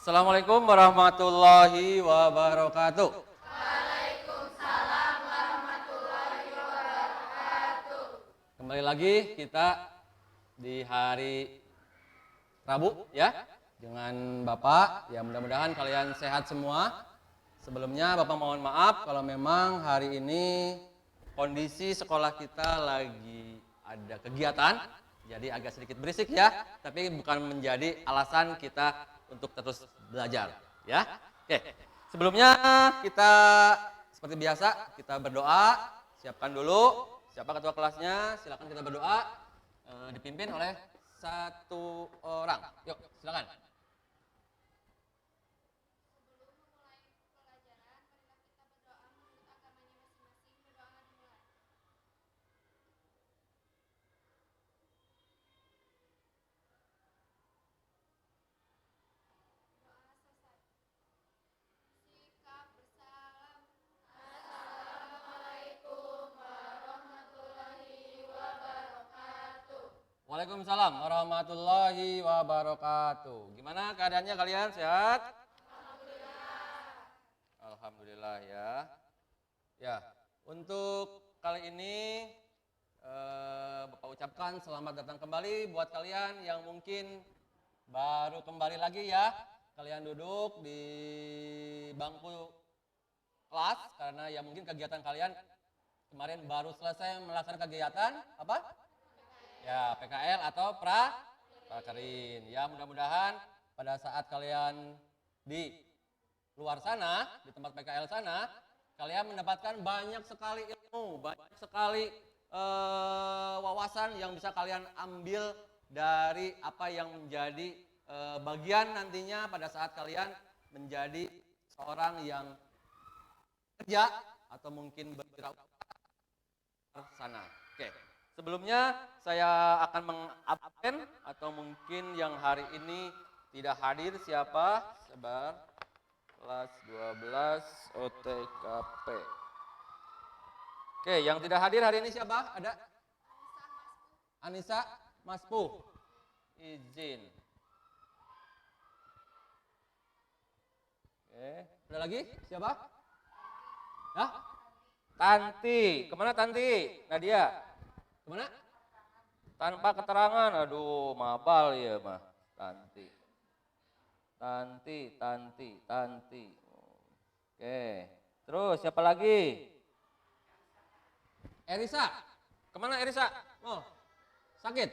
Assalamualaikum warahmatullahi wabarakatuh. Kembali lagi kita di hari Rabu ya dengan Bapak. Ya mudah-mudahan kalian sehat semua. Sebelumnya Bapak mohon maaf kalau memang hari ini kondisi sekolah kita lagi ada kegiatan. Jadi agak sedikit berisik ya, tapi bukan menjadi alasan kita untuk terus belajar ya. Oke, sebelumnya kita seperti biasa kita berdoa, siapkan dulu siapa ketua kelasnya, silakan kita berdoa dipimpin oleh satu orang. Yuk, silakan. Waalaikumsalam warahmatullahi wabarakatuh. Gimana keadaannya kalian, sehat? Alhamdulillah ya. Ya, untuk kali ini Bapak ucapkan selamat datang kembali buat kalian yang mungkin baru kembali lagi ya. Kalian duduk di bangku kelas karena ya mungkin kegiatan kalian kemarin baru selesai melaksanakan kegiatan apa? Ya, PKL atau prakerin. Ya, mudah-mudahan pada saat kalian di luar sana, di tempat PKL sana, kalian mendapatkan banyak sekali ilmu, banyak sekali wawasan yang bisa kalian ambil dari apa yang menjadi bagian nantinya pada saat kalian menjadi seorang yang kerja atau mungkin berwirausaha sana. Oke. Sebelumnya saya akan mengabsen atau mungkin yang hari ini tidak hadir siapa? Sebar kelas 12 OTKP. Oke, yang tidak hadir hari ini siapa? Ada? Anissa Maspuh. Izin. Oke, ada lagi? Siapa? Hah? Tanti. Kemana Tanti? Nadia. Kemana? Tanpa keterangan, aduh mabal ya mah, Tanti. Oke, terus siapa lagi? Erisa, kemana Erisa? Oh, sakit?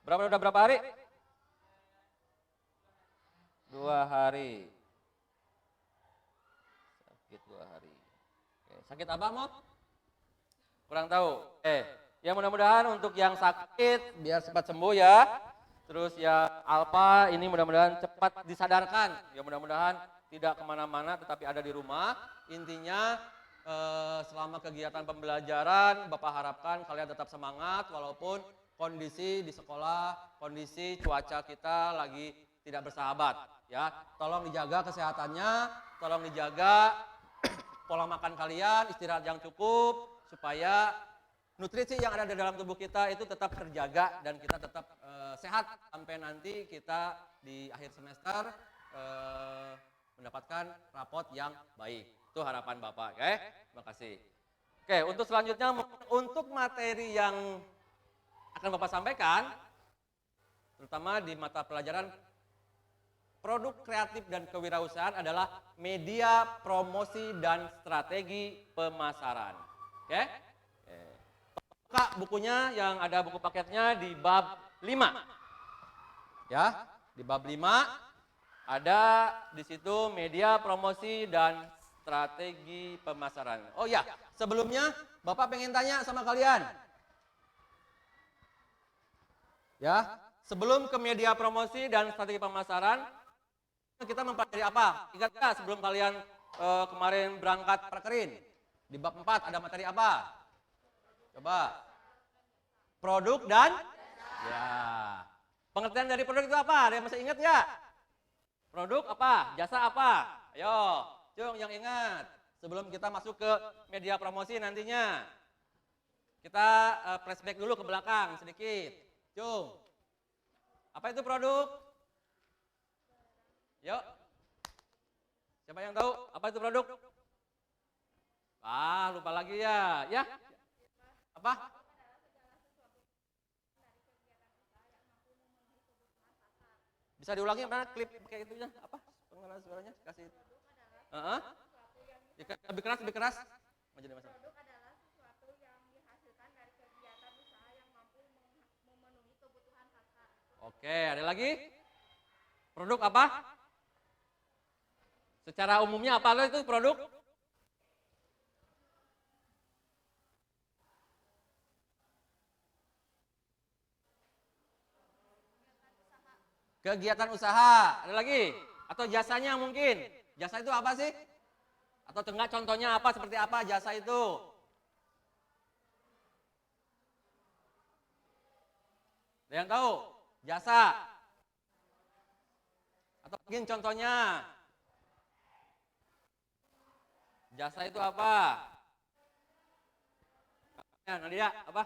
Udah berapa hari? 2 hari. Sakit 2 hari. Oke, sakit apa mau? Kurang tahu. Ya mudah-mudahan untuk yang sakit biar cepat sembuh ya. Terus ya Alfa ini mudah-mudahan cepat disadarkan. Ya mudah-mudahan tidak kemana-mana tetapi ada di rumah. Intinya selama kegiatan pembelajaran Bapak harapkan kalian tetap semangat walaupun kondisi di sekolah, kondisi cuaca kita lagi tidak bersahabat. Ya, tolong dijaga kesehatannya, tolong dijaga pola makan kalian, istirahat yang cukup supaya nutrisi yang ada di dalam tubuh kita itu tetap terjaga dan kita tetap sehat sampai nanti kita di akhir semester mendapatkan rapot yang baik. Itu harapan Bapak, oke? Terima kasih. Oke, untuk selanjutnya untuk materi yang akan Bapak sampaikan terutama di mata pelajaran produk kreatif dan kewirausahaan adalah media promosi dan strategi pemasaran. Oke? Buka bukunya yang ada buku paketnya di bab 5. Ya, di bab 5 ada di situ media promosi dan strategi pemasaran. Oh ya, sebelumnya Bapak pengen tanya sama kalian. Ya, sebelum ke media promosi dan strategi pemasaran, kita mempelajari apa? Ingat nggak sebelum kalian kemarin berangkat prakerin? Di bab 4 ada materi apa? Coba. Produk dan ya. Pengertian dari produk itu apa? Ada yang masih ingat nggak? Produk apa? Jasa apa? Ayo, Cung yang ingat. Sebelum kita masuk ke media promosi nantinya. Kita flashback dulu ke belakang sedikit. Cung. Apa itu produk? Yuk. Siapa yang tahu apa itu produk? Ah, lupa lagi ya. Ya? Apa? Bisa diulangi mana klip kayak itunya? Apa? Pengenalan suaranya kasih. Heeh. Lebih keras, lebih keras. Mau jadi masalah. Produk adalah sesuatu yang dihasilkan dari kegiatan usaha yang mampu memenuhi kebutuhan pasar. Oke, ada lagi? Produk apa? Secara umumnya apa lo itu produk? Kegiatan usaha. Ada lagi? Atau jasanya mungkin? Jasa itu apa sih? Atau enggak contohnya apa? Seperti apa jasa itu? Ada yang tahu? Jasa. Atau mungkin contohnya? Jasa itu apa? Ya, Nadia, apa?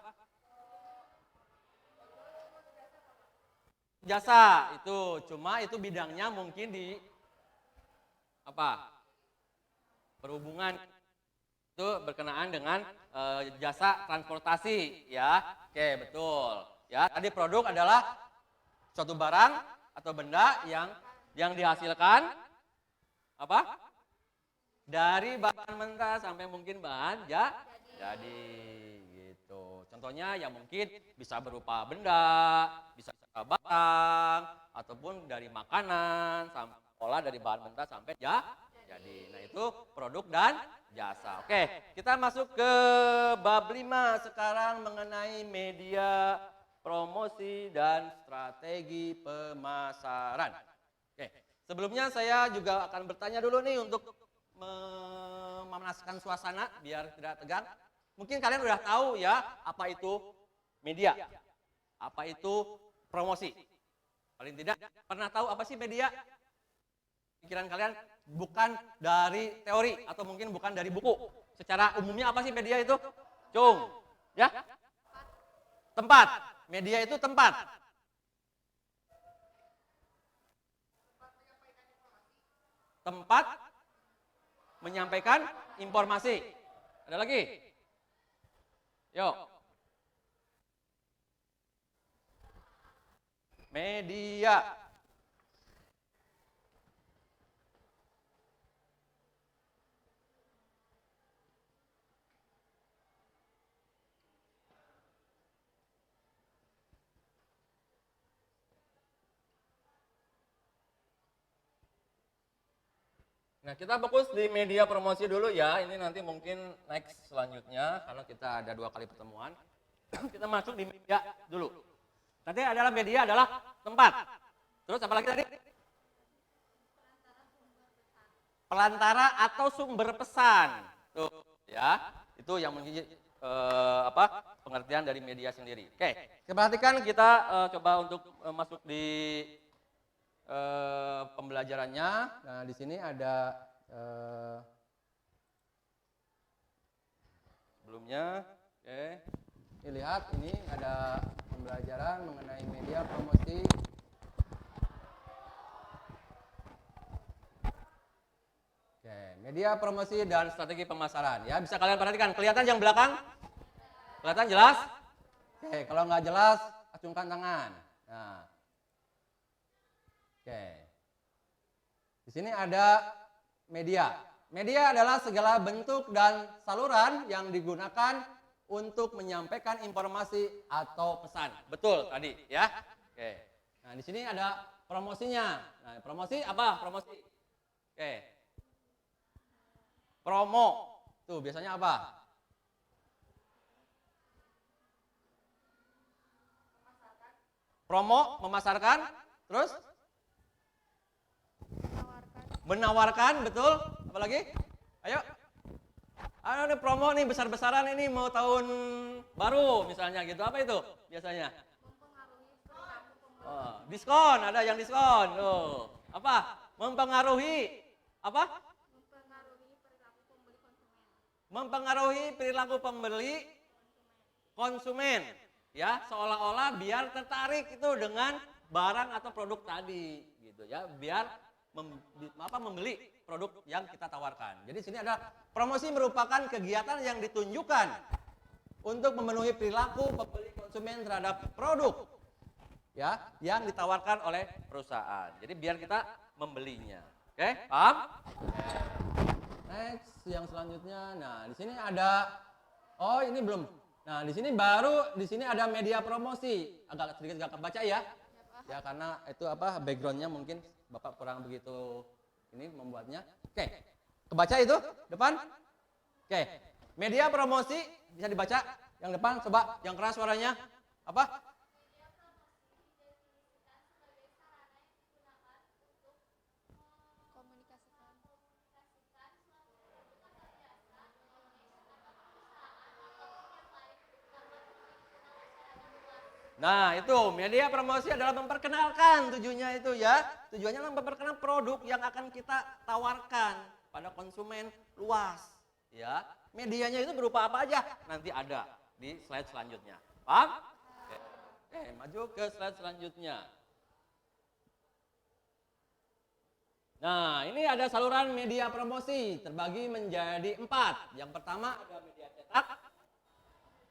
Jasa itu, cuma itu bidangnya mungkin di apa? Perhubungan. Itu berkenaan dengan jasa transportasi, ya. Oke, betul. Ya, tadi produk adalah suatu barang atau benda yang dihasilkan apa? Dari bahan mentah sampai mungkin bahan jadi gitu. Contohnya ya mungkin bisa berupa benda, bisa barang ataupun dari makanan sampai olah dari bahan mentah sampai jadi. Nah, itu produk dan jasa. Oke, kita masuk ke bab 5 sekarang mengenai media promosi dan strategi pemasaran. Oke, sebelumnya saya juga akan bertanya dulu nih untuk memanaskan suasana biar tidak tegang. Mungkin kalian udah tahu ya apa itu media, apa itu promosi. Paling tidak pernah tahu apa sih media? Pikiran kalian bukan dari teori atau mungkin bukan dari buku. Secara umumnya apa sih media itu? Cung, ya? Tempat. Media itu tempat. Tempat menyampaikan informasi. Ada lagi? Yuk. Media. Nah, kita fokus di media promosi dulu ya. Ini nanti mungkin next selanjutnya karena kita ada 2 kali pertemuan. Kita masuk di media dulu. Nanti adalah media adalah tempat. Terus apa lagi tadi? Pelantara atau sumber pesan. Tuh, ya. Itu yang menjadi pengertian dari media sendiri. Oke, perhatikan kita coba untuk masuk di pembelajarannya. Nah, di sini ada sebelumnya. Oke. Lihat ini ada pembelajaran mengenai media promosi. Oke, media promosi dan strategi pemasaran ya. Bisa kalian perhatikan, kelihatan yang belakang? Kelihatan jelas? Oke, kalau nggak jelas, acungkan tangan. Nah. Oke. Di sini ada media. Media adalah segala bentuk dan saluran yang digunakan untuk menyampaikan informasi atau pesan. Betul tadi ya. Oke. Nah, di sini ada promosinya. Nah, promosi apa? Promosi. Oke. Promo. Tuh, biasanya apa? Promo, memasarkan, terus menawarkan, betul. Apalagi? Ayo. Ada promo nih besar-besaran ini mau tahun baru misalnya gitu. Apa itu biasanya? Oh, diskon, ada yang diskon. Tuh. Apa? Mempengaruhi apa? Mempengaruhi perilaku pembeli konsumen. Ya, seolah-olah biar tertarik itu dengan barang atau produk tadi gitu ya. Biar membeli produk yang kita tawarkan. Jadi sini ada promosi merupakan kegiatan yang ditunjukkan untuk memenuhi perilaku pembeli konsumen terhadap produk ya yang ditawarkan oleh perusahaan. Jadi biar kita membelinya. Oke, paham? Next, yang selanjutnya. Nah, di sini ada ini belum. Nah, di sini ada media promosi. Agak sedikit gak kebaca ya. Ya karena itu backgroundnya mungkin Bapak kurang begitu ini membuatnya. Oke, kebaca itu depan. Oke, media promosi bisa dibaca yang depan, coba yang keras suaranya. Apa? Nah, itu media promosi adalah memperkenalkan tujuannya itu ya. Tujuannya adalah memperkenalkan produk yang akan kita tawarkan pada konsumen luas, ya. Medianya itu berupa apa aja? Nanti ada di slide selanjutnya. Paham? Oke, maju ke slide selanjutnya. Nah, ini ada saluran media promosi terbagi menjadi 4. Yang pertama ada media cetak,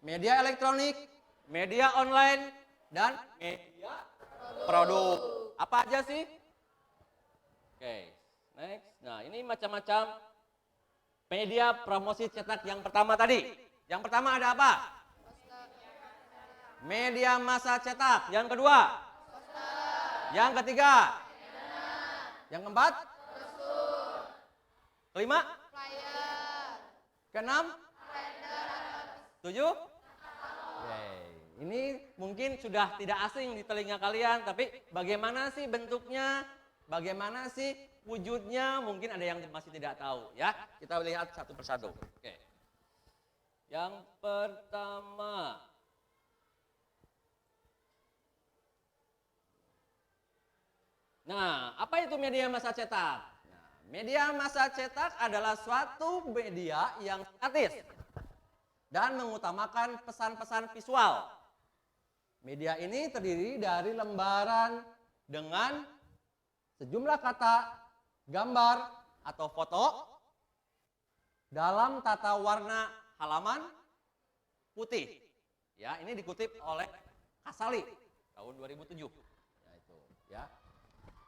media elektronik, media online, dan media produk. Apa aja sih? Oke, next. Nah, ini macam-macam media promosi cetak yang pertama tadi. Yang pertama ada apa? Media massa cetak. Yang kedua? Yang ketiga? Yang keempat? Kelima? Keenam? Tujuh? Ini mungkin sudah tidak asing di telinga kalian, tapi bagaimana sih bentuknya, bagaimana sih wujudnya, mungkin ada yang masih tidak tahu ya. Kita lihat satu persatu. Oke. Yang pertama. Nah, apa itu media massa cetak? Nah, media massa cetak adalah suatu media yang statis dan mengutamakan pesan-pesan visual. Media ini terdiri dari lembaran dengan sejumlah kata, gambar, atau foto dalam tata warna halaman putih. Ya, ini dikutip oleh Kasali tahun 2007. Ya, itu, ya.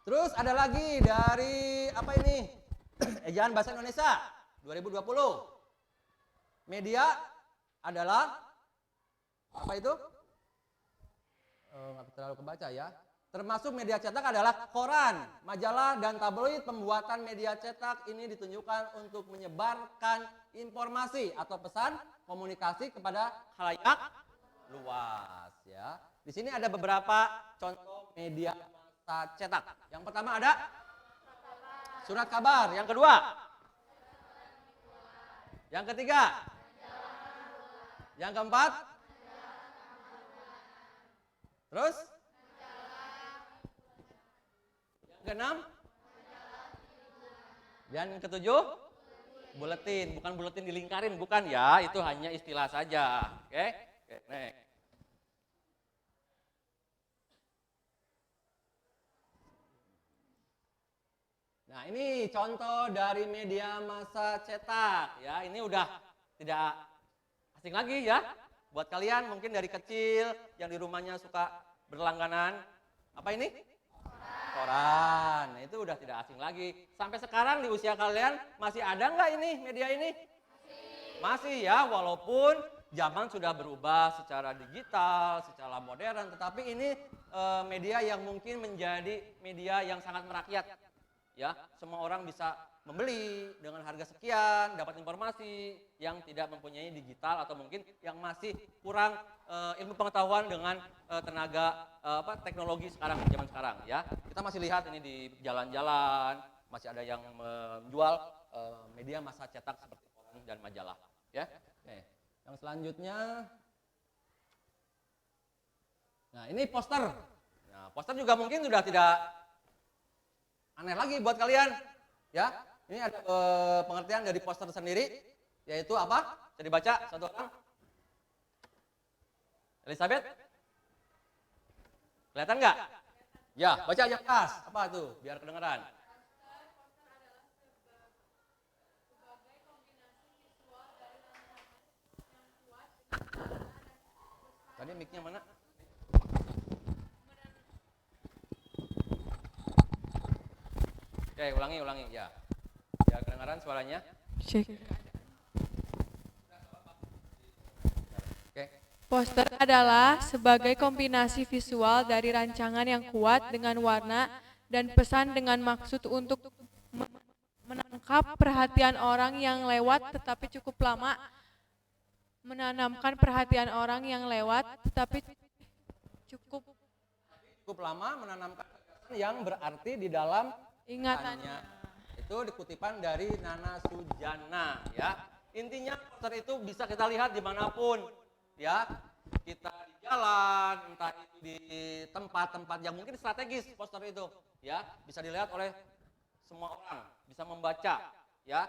Terus ada lagi dari apa ini? Ejaan Bahasa Indonesia 2020. Media adalah apa itu? Nggak terlalu kebaca ya. Termasuk media cetak adalah koran, majalah, dan tabloid. Pembuatan media cetak ini ditunjukkan untuk menyebarkan informasi atau pesan komunikasi kepada khalayak luas ya. Di sini ada beberapa contoh media massa cetak. Yang pertama ada surat kabar, yang kedua, yang ketiga, yang keempat, terus, yang keenam, dan yang ketujuh, buletin. Bukan buletin dilingkarin, bukan ya, itu hanya istilah saja. Oke, next. Nah, ini contoh dari media massa cetak ya. Ini udah tidak asing lagi ya. Buat kalian mungkin dari kecil yang di rumahnya suka berlangganan apa ini? Koran. Nah, itu udah tidak asing lagi. Sampai sekarang di usia kalian masih ada nggak ini media ini? Masih ya, walaupun zaman sudah berubah secara digital, secara modern, tetapi ini media yang mungkin menjadi media yang sangat merakyat. Ya, semua orang bisa membeli dengan harga sekian, dapat informasi yang tidak mempunyai digital atau mungkin yang masih kurang ilmu pengetahuan dengan tenaga teknologi sekarang, zaman sekarang ya. Kita masih lihat ini di jalan-jalan, masih ada yang menjual media massa cetak seperti koran dan majalah ya. Oke. Yang selanjutnya, nah ini poster. Nah, poster juga mungkin sudah tidak aneh lagi buat kalian, ya. Ini ada pengertian dari poster sendiri, yaitu apa? Bisa dibaca satu orang. Elizabeth, kelihatan nggak? Ya, baca aja keras. Apa tuh? Biar kedengeran. Ini mic-nya mana? Oke, ulangi ya. Ya, kedengaran suaranya? Cek. Oke. Poster adalah sebagai kombinasi visual dari rancangan yang kuat dengan warna dan pesan dengan maksud untuk menangkap perhatian orang yang lewat tetapi cukup lama, menanamkan perhatian orang yang lewat tetapi cukup lama menanamkan kesan yang berarti di dalam ingatannya. Itu dikutipan dari Nana Sujana ya. Intinya poster itu bisa kita lihat dimanapun ya. Kita di jalan, entah itu di tempat-tempat yang mungkin strategis poster itu ya. Bisa dilihat oleh semua orang, bisa membaca ya.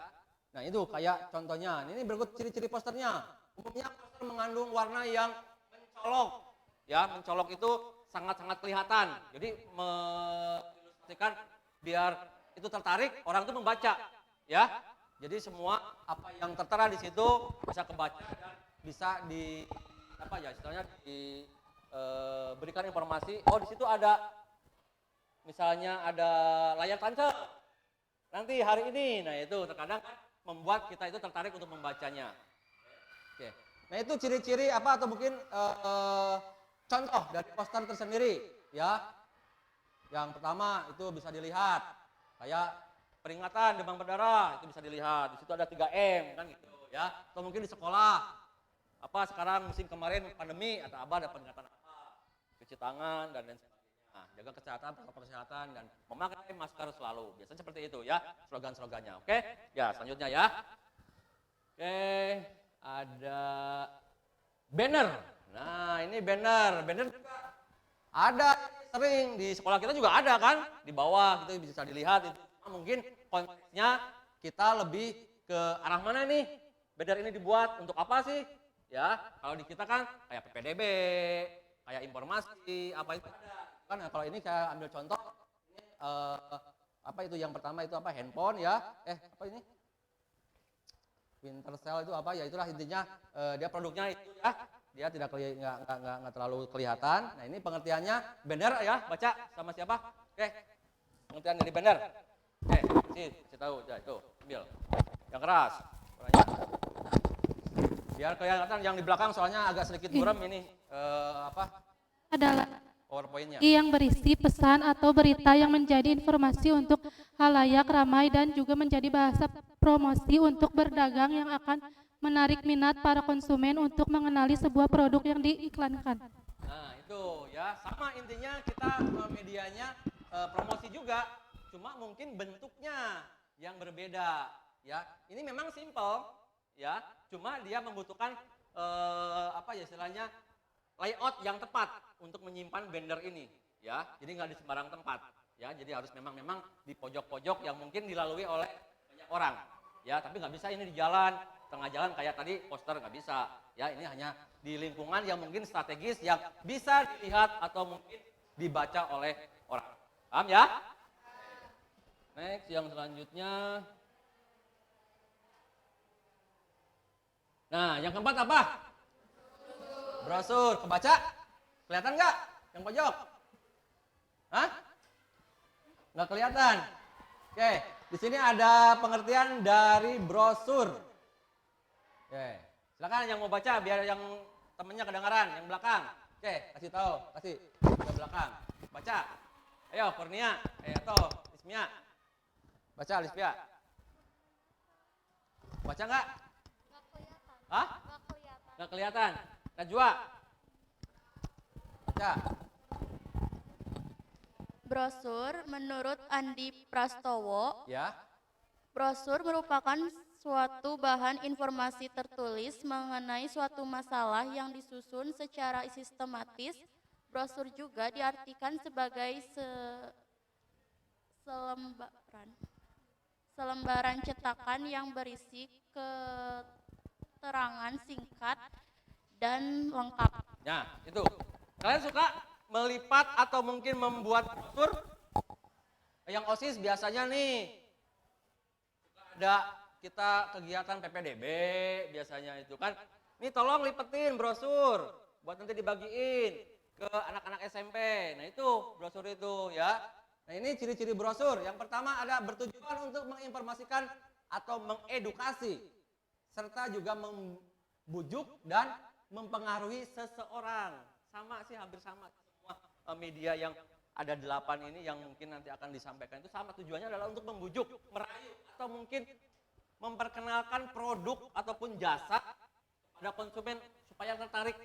Nah itu kayak contohnya, ini berikut ciri-ciri posternya. Umumnya poster mengandung warna yang mencolok ya. Mencolok itu sangat-sangat kelihatan. Jadi mengilustrasikan biar itu tertarik, orang itu membaca, ya. Jadi semua apa yang tertera di situ bisa kebaca dan bisa di apa ya istilahnya diberikan informasi. Oh di situ ada, misalnya ada layar tancap. Nanti hari ini, nah itu terkadang membuat kita itu tertarik untuk membacanya. Oke. Nah itu ciri-ciri apa atau mungkin contoh dari poster tersendiri, ya. Yang pertama itu bisa dilihat kayak peringatan demam berdarah, itu bisa dilihat. Di situ ada 3M kan gitu ya. Atau mungkin di sekolah. Apa sekarang musim kemarin pandemi atau ada peringatan apa? Cuci tangan dan lain sebagainya. Nah, jaga kesehatan, protokol kesehatan dan memakai masker selalu. Biasanya seperti itu ya slogan-slogannya. Oke? Ya, selanjutnya ya. Oke, ada banner. Nah, ini banner. Banner juga ada sering di sekolah kita juga ada kan, di bawah gitu bisa dilihat itu. Mungkin konteksnya kita lebih ke arah mana nih? Banner ini dibuat untuk apa sih? Ya, kalau di kita kan kayak PPDB, kayak informasi, apa itu ada. Kan kalau ini saya ambil contoh ini apa itu yang pertama itu apa? Handphone ya. Apa ini? Wintercell itu apa ya? Itulah intinya dia produknya itu ya. Dia tidak terlalu kelihatan. Nah ini pengertiannya banner ya, baca sama siapa? Oke, pengertian dari banner. Oke, kasih tahu, ya itu, ambil. Yang keras, suaranya. Biar kelihatan yang di belakang soalnya agak sedikit buram ini apa? Adalah PowerPoint-nya. yang berisi pesan atau berita yang menjadi informasi untuk halayak ramai dan juga menjadi bahasa promosi untuk berdagang yang akan menarik minat para konsumen untuk mengenali sebuah produk yang diiklankan. Nah itu ya, sama intinya kita medianya promosi juga, cuma mungkin bentuknya yang berbeda ya. Ini memang simple ya, cuma dia membutuhkan apa ya istilahnya layout yang tepat untuk menyimpan banner ini ya. Jadi nggak di sembarang tempat ya, jadi harus memang di pojok-pojok yang mungkin dilalui oleh banyak orang ya. Tapi nggak bisa ini di jalan, tengah jalan kayak tadi poster, nggak bisa ya. Ini hanya di lingkungan yang mungkin strategis yang bisa dilihat atau mungkin dibaca oleh orang. Paham ya? Next yang selanjutnya. Nah yang keempat apa? Brosur. Kebaca? Kelihatan nggak yang pojok? Hah? Nggak kelihatan. Oke, di sini ada pengertian dari brosur. Oke, silakan yang mau baca biar yang temennya kedengaran, yang belakang. Oke, kasih tahu, kasih yang belakang. Baca. Ayo, Kurnia, atau Lismia. Baca, Lismia. Baca nggak? Nggak kelihatan. Hah? Nggak kelihatan. Nggak kelihatan. Najwa. Baca. Brosur menurut Andi Prastowo, Ya. brosur merupakan suatu bahan informasi tertulis mengenai suatu masalah yang disusun secara sistematis. Brosur juga diartikan sebagai selembaran cetakan yang berisi keterangan singkat dan lengkap. Nah, itu. Kalian suka melipat atau mungkin membuat brosur? Yang OSIS biasanya nih ada kita kegiatan PPDB biasanya itu kan. Nih tolong lipetin brosur buat nanti dibagiin ke anak-anak SMP. Nah itu brosur itu ya. Nah ini ciri-ciri brosur. Yang pertama ada bertujuan untuk menginformasikan atau mengedukasi serta juga membujuk dan mempengaruhi seseorang. Sama sih, hampir sama semua media yang ada 8 ini yang mungkin nanti akan disampaikan itu sama, tujuannya adalah untuk membujuk, merayu atau mungkin memperkenalkan produk ataupun jasa pada konsumen supaya tertarik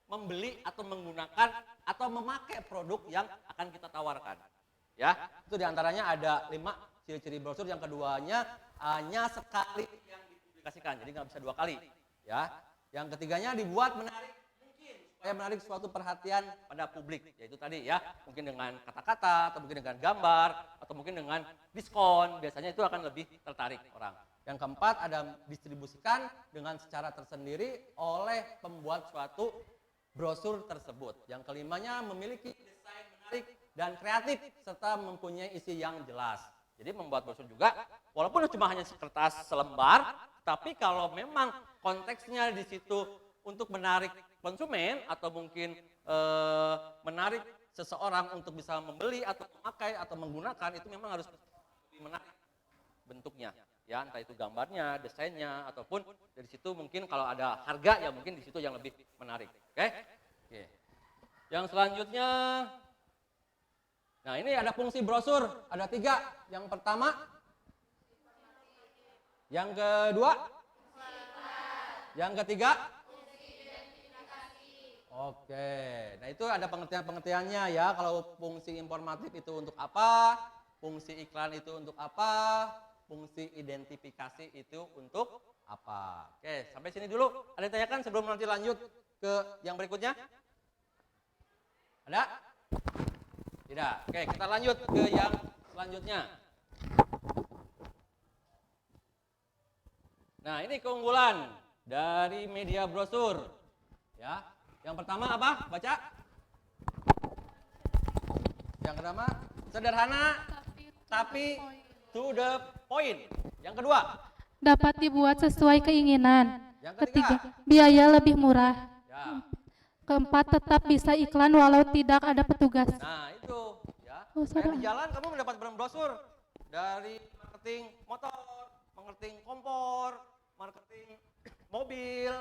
membeli atau menggunakan atau memakai produk yang akan kita tawarkan. Ya, itu diantaranya ada 5 ciri-ciri brosur. Yang keduanya hanya sekali yang dipublikasikan, jadi nggak bisa 2 kali. Ya, yang ketiganya dibuat menarik mungkin supaya menarik suatu perhatian pada publik, yaitu tadi ya, mungkin dengan kata-kata atau mungkin dengan gambar atau mungkin dengan diskon. Biasanya itu akan lebih tertarik orang. Yang keempat ada distribusikan dengan secara tersendiri oleh pembuat suatu brosur tersebut. Yang kelimanya memiliki desain menarik dan kreatif serta mempunyai isi yang jelas. Jadi membuat brosur juga walaupun cuma hanya kertas selembar, tapi kalau memang konteksnya di situ untuk menarik konsumen atau mungkin menarik seseorang untuk bisa membeli atau memakai atau menggunakan, itu memang harus lebih menarik bentuknya. Ya, entah itu gambarnya, desainnya, ataupun dari situ mungkin kalau ada harga ya mungkin di situ yang lebih menarik. Oke? Oke. Yang selanjutnya, nah ini ada fungsi brosur, ada 3. Yang pertama, yang kedua, yang ketiga, oke. Nah itu ada pengertiannya ya. Kalau fungsi informatif itu untuk apa, fungsi iklan itu untuk apa, fungsi identifikasi itu untuk apa. Oke, sampai sini dulu. Ada yang tanyakan sebelum nanti lanjut ke yang berikutnya? Ada? Tidak. Oke, kita lanjut ke yang selanjutnya. Nah, ini keunggulan dari media brosur. Ya. Yang pertama apa? Baca. Yang pertama, sederhana tapi to the point. Yang kedua, Dapat dibuat sesuai keinginan. Yang Ketiga, ketiga, biaya lebih murah. ya. Keempat, tetap bisa iklan walau tidak ada petugas. Nah, itu ya. Oh, Kayak salah. di jalan kamu mendapat brosur dari marketing motor, marketing kompor, marketing mobil,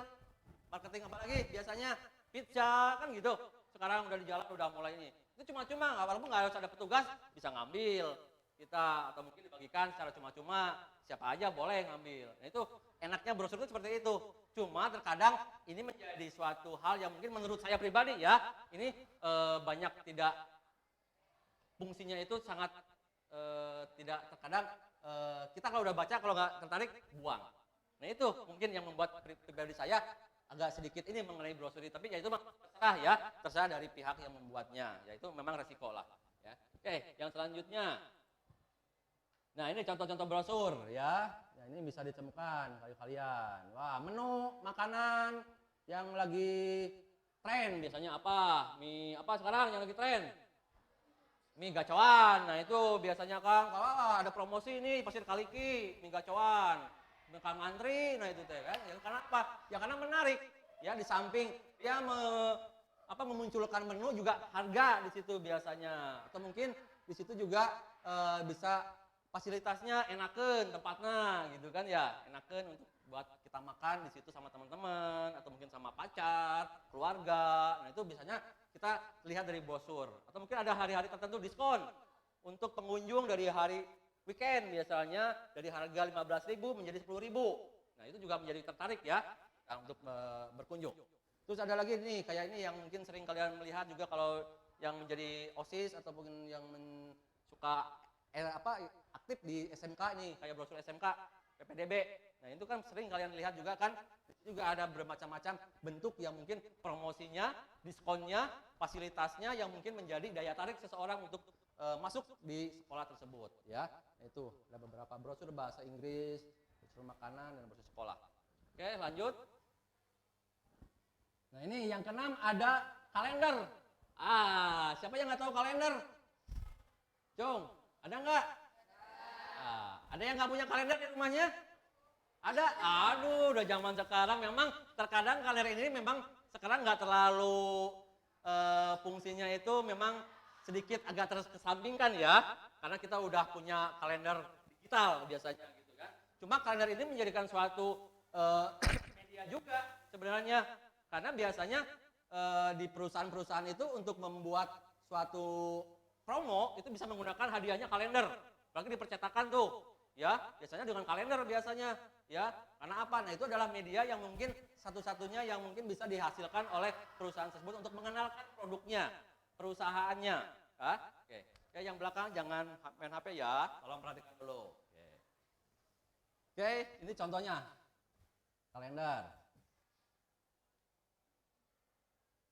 marketing apa lagi? Biasanya pizza kan gitu. Sekarang udah di jalan udah mulai ini. Itu cuma-cuma, walaupun nggak harus ada petugas, bisa ngambil kita atau mungkin dibagikan secara cuma-cuma, siapa aja boleh ngambil. Nah itu enaknya brosur itu seperti itu. Cuma terkadang ini menjadi suatu hal yang mungkin menurut saya pribadi ya, ini banyak tidak fungsinya itu sangat tidak terkadang kita kalau udah baca kalau nggak tertarik buang. Nah itu mungkin yang membuat pribadi saya agak sedikit ini mengenai brosur ini, tapi ya itu terserah dari pihak yang membuatnya, ya itu memang resiko lah. Ya. Oke, yang selanjutnya. Nah ini contoh-contoh brosur ya. Ya ini bisa ditemukan kalian. Wah, menu makanan yang lagi tren biasanya apa? Mie apa sekarang yang lagi tren? Mie gacoan. Nah itu biasanya Kang, kalau ada promosi nih Pasir Kaliki, mie gacoan. Kang ngantri, nah itu teh kan. Ya karena apa? Ya karena menarik. Ya di samping dia memunculkan menu juga harga di situ biasanya. Atau mungkin di situ juga bisa fasilitasnya enakeun tempatnya gitu kan ya, enakeun untuk buat kita makan di situ sama teman-teman atau mungkin sama pacar, keluarga. Nah itu biasanya kita lihat dari brosur. Atau mungkin ada hari-hari tertentu diskon untuk pengunjung dari hari weekend biasanya dari harga 15.000 menjadi 10.000. Nah itu juga menjadi tertarik ya untuk berkunjung. Terus ada lagi nih kayak ini yang mungkin sering kalian melihat juga kalau yang menjadi OSIS atau mungkin yang suka aktif di SMK nih, kayak brosur SMK, PPDB. Nah itu kan sering kalian lihat juga kan, juga ada bermacam-macam bentuk yang mungkin promosinya, diskonnya, fasilitasnya yang mungkin menjadi daya tarik seseorang untuk masuk di sekolah tersebut. Ya, itu ada beberapa brosur bahasa Inggris, brosur makanan dan brosur sekolah. Oke, lanjut. Nah ini yang keenam ada kalender. Siapa yang nggak tahu kalender? Cung, ada nggak? Ada yang nggak punya kalender di rumahnya? Ada? Aduh, udah zaman sekarang memang terkadang kalender ini memang sekarang nggak terlalu fungsinya itu memang sedikit agak terkesampingkan ya, karena kita udah punya kalender digital biasanya gitu kan. Cuma kalender ini menjadikan suatu media juga sebenarnya, karena biasanya di perusahaan-perusahaan itu untuk membuat suatu promo itu bisa menggunakan hadiahnya kalender, apalagi di percetakan tuh ya, biasanya dengan kalender biasanya ya, karena apa? Nah itu adalah media yang mungkin satu-satunya yang mungkin bisa dihasilkan oleh perusahaan tersebut untuk mengenalkan produknya, perusahaannya. Ya? Oke. Ya, yang belakang jangan main HP ya, tolong perhatikan dulu. Oke, ini contohnya kalender.